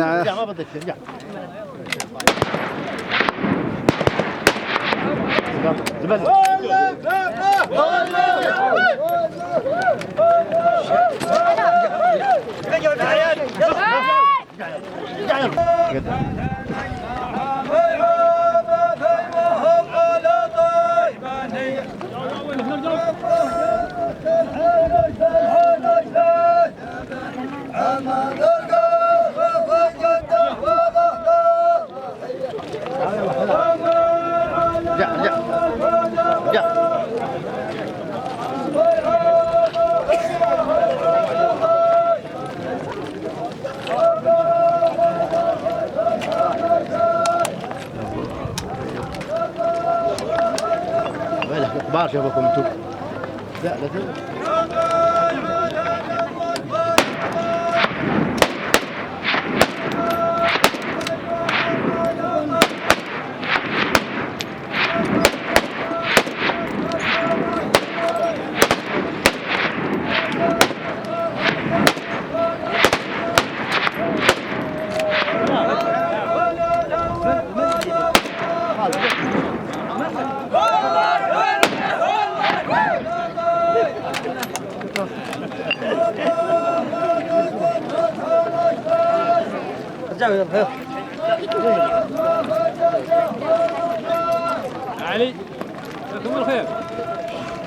ارجع ما بدك ارجع. زبل. كبار شبكم انتم. لا لا علي لكم الخير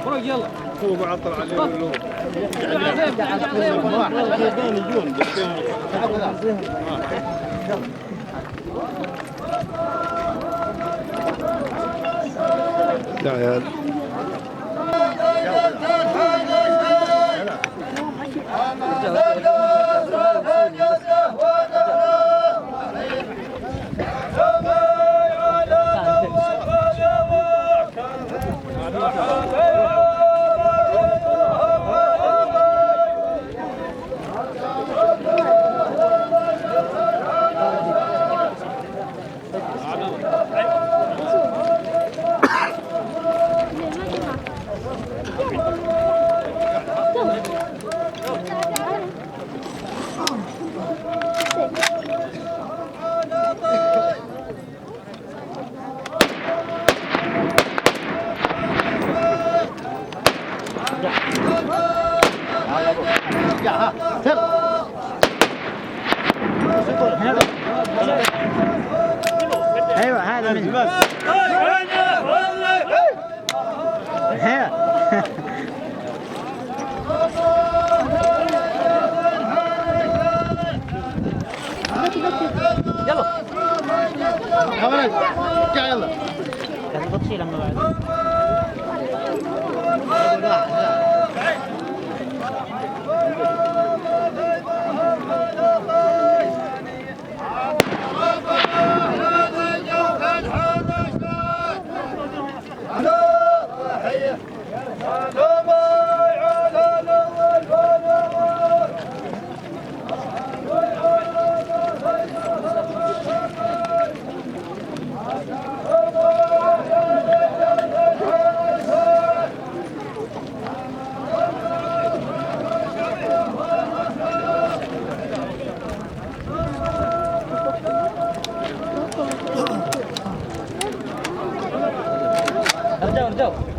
خرج يلا هو معطل عليه يا عيال ايوه هذا من يلا يا ولد ارجع يلا بتصير لما بعد ارجعوا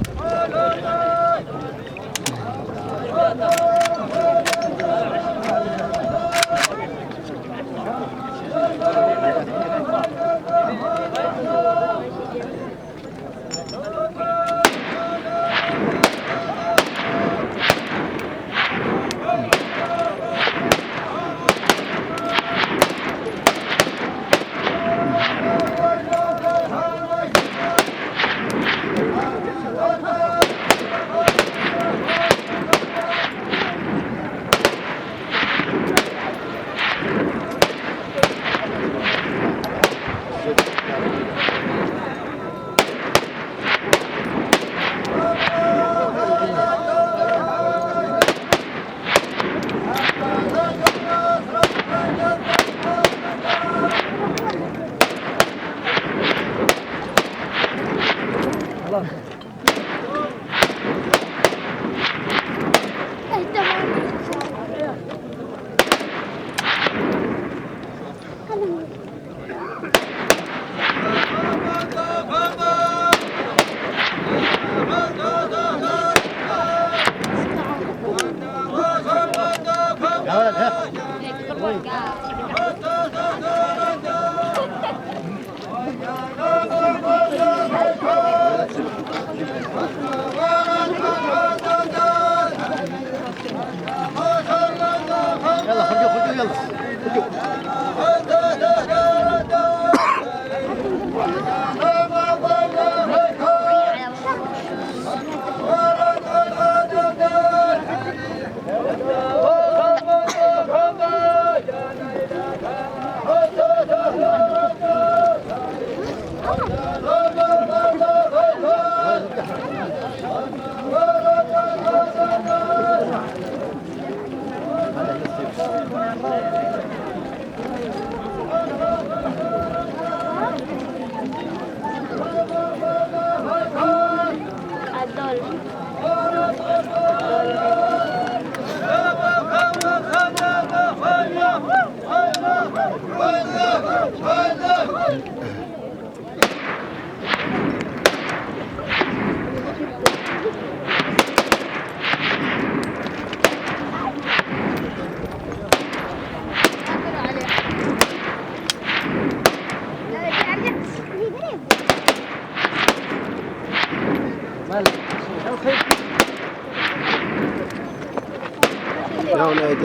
يا ولاد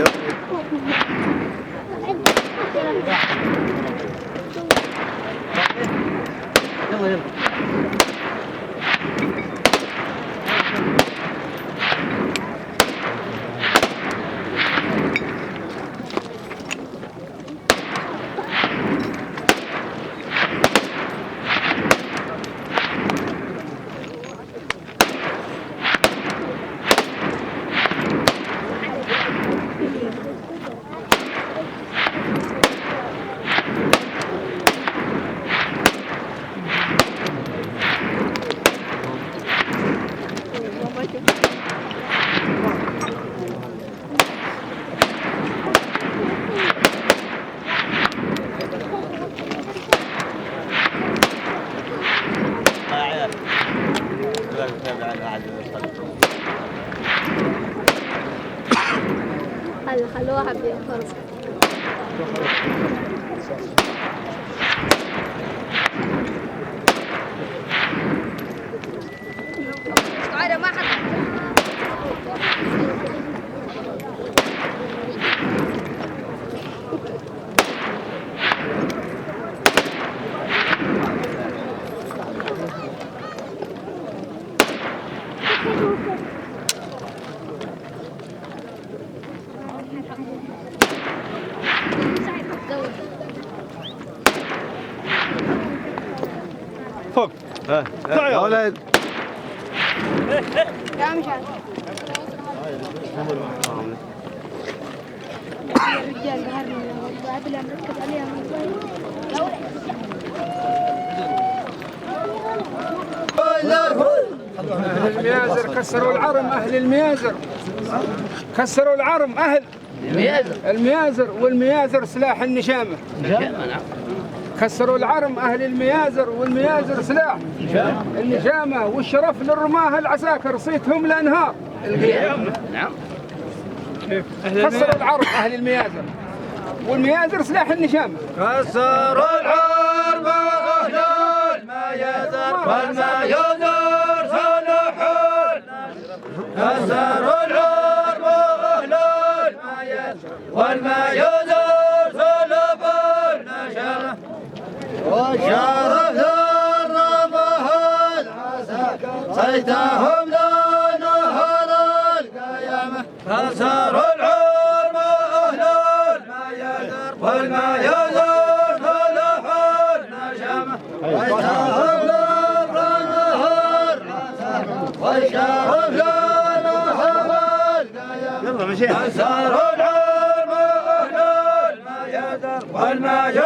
يلا يلا خلوها حبيبي خلاص. ما حد فوق يا ولد لا مش عارف الرجال قهرني بعد لا مركز عليها أهل الميازر كسروا العرم. أهل الميازر كسروا العرم. أهل الميازر والميازر سلاح النشامة. كسروا العرم أهل الميازر والميازر سلاح النشامة والشرف للرماه العساكر صيتهم الأنهار. نعم كسروا العرم أهل الميازر والميازر سلاح النشامة. كسروا العرب أهل الميازر والميازر سلاح كسروا العرب أهل الميازر والميازر وشرف الرمه العساكر صيتهم لا نهر القيامة. كسروا العرب أهل الميازر والميازر صلح النشامة صيتهم لا نهر العساكر وشرف الرمه القيامة. كسروا العرب أهل الميازر والميازر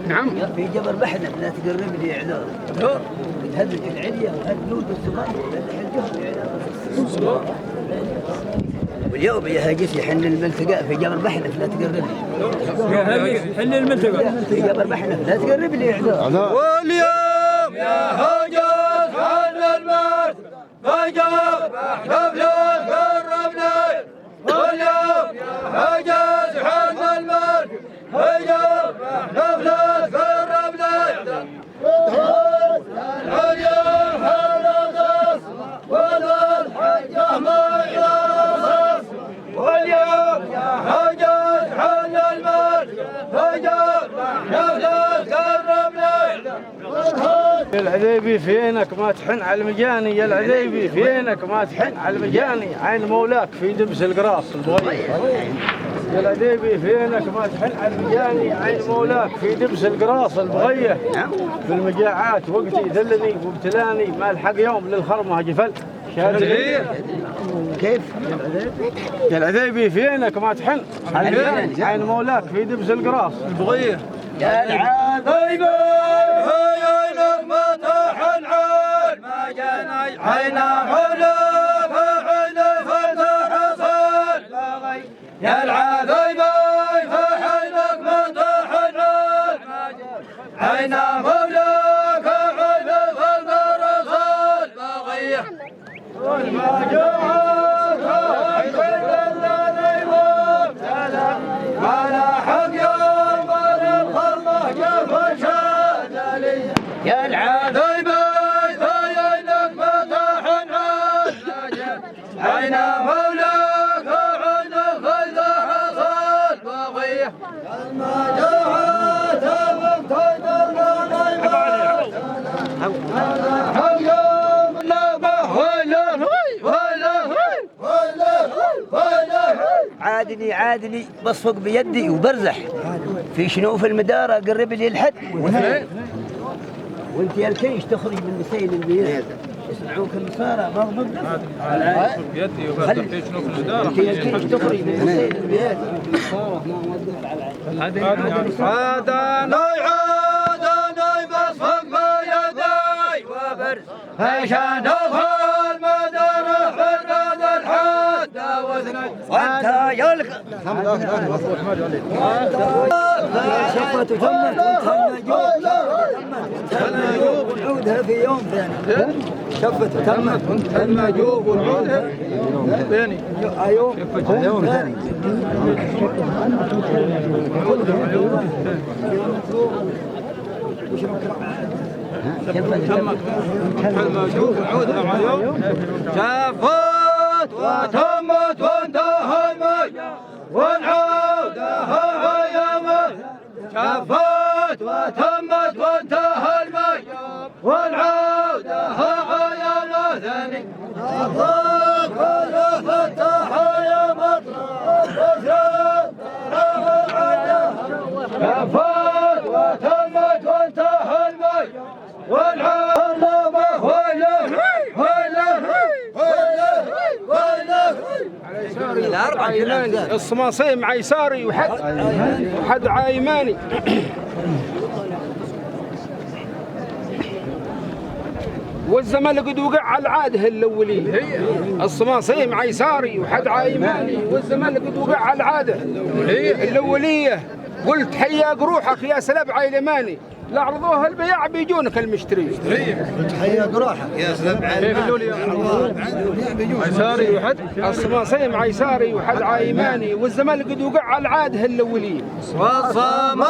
نعم في جبل بحنة لا تقرب لي إعلان تهدد العليا وهدود الصغار واليوم يا هاجس يحن الملتقى في جبل بحنة لا تقرب لي يا هاجس حن الملتقى في جبل بحنة لا تقرب لي إعلان واليوم يا هاجس حن الملتقى في جبل بحنة لا تقرب لي واليوم يا هاجس حن الملتقى في جبل بحنة لا تقرب لي اليوم هالرصاص ولا الحجة ما يرصاص واليوم يا هاجس حل الملك هجر نفس تقرب لي يا العذيبي فينك ما تحن على المجاني، يا العذيبي فينك ما تحن على المجاني، عين مولاك في دبس القراص البغية. يا العذيبي فينك ما تحن على المجاني، عين مولاك في دبس القراص البغية. في المجاعات وقتي ذلني وابتلاني، ما الحق يوم للخرمة جفل. كيف؟ يا العذيبي فينك ما تحن على المجاني، عين مولاك في دبس القراص البغية. يا العذيبي فينك ما تحن عين ما جنى عين مولاك عين فتح صل بغي. يا العذيبي فينك ما تحن عين مولاك عين فتح صل بغي. والمجاعات عين الذي مبتلى على حق يوم الخرمة جف شادلي. يا العذيبي فينك ما تحن عين مولاك عين فتح صل بغيه. المجاعات مبتدى حق يوم النبه عادني عادني بصفق بيدي وبرزح في شنوف المدارة قرب لي الحد. وانت يا الكيش تخرج من مسيل البيت يسمعوك النصارى مغضب بيدي وبرزح في شنوف المدارة. انت يا الكيش تخرج من مسيل البيت. عادني بصفق بيدي وبرز عشان ادخل مدارة حرد الحد وذني. وانت يا شفت وتمت والنجوب ونعودها في يوم ثاني. شفت وتمت النجوب ونعودها ثاني يوم ثاني. شفت وتمت وانتهى المي ونعودها عيامه. شفت وتمت وانتهى المي ونعودها عيامه ثاني. الله ولا فتح يا مطرب شفت وتمت وانتهى المي ونعودها الصماصيم عيساري وحد عايماني. والزمن قد وقع على العاده الاوليه. الصماصيم عيساري وحد عايماني، والزمن قد وقع على العاده الاوليه. قلت حياق روحك يا سلاب عيلماني، لا عرضوها البياع بيجونك المشتري. حياق روحك يا سلاب عيلماني. عيساري وحد الصماصيم عيساري وحد عايماني، والزمن قد وقع على العاده الاوليه. والصماصيم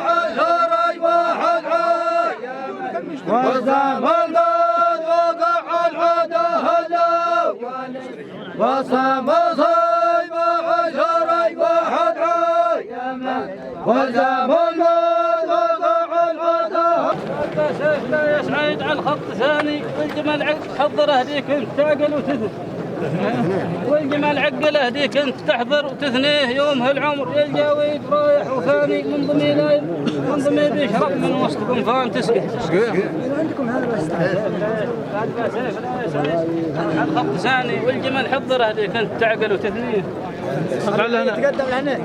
عيساري وحد عايماني، والزمن قد وقع على العاده الاوليه. والصماصيم عيساري وحد عايماني، والزمن لا يسعد على الخط ثاني. والجمال عقد حضر اهديك انت تعقل وتثني. والجمال عقل اهديك انت تحضر وتثنيه. يوم هالعمر يا الجاويد رايح وفاني، من ضمي بيشرب من وسطكم فان تسقي. عندكم هذا بس على الخط ثاني. والجمال حضر اهديك انت تعقل وتثنيه. تقدم لهنا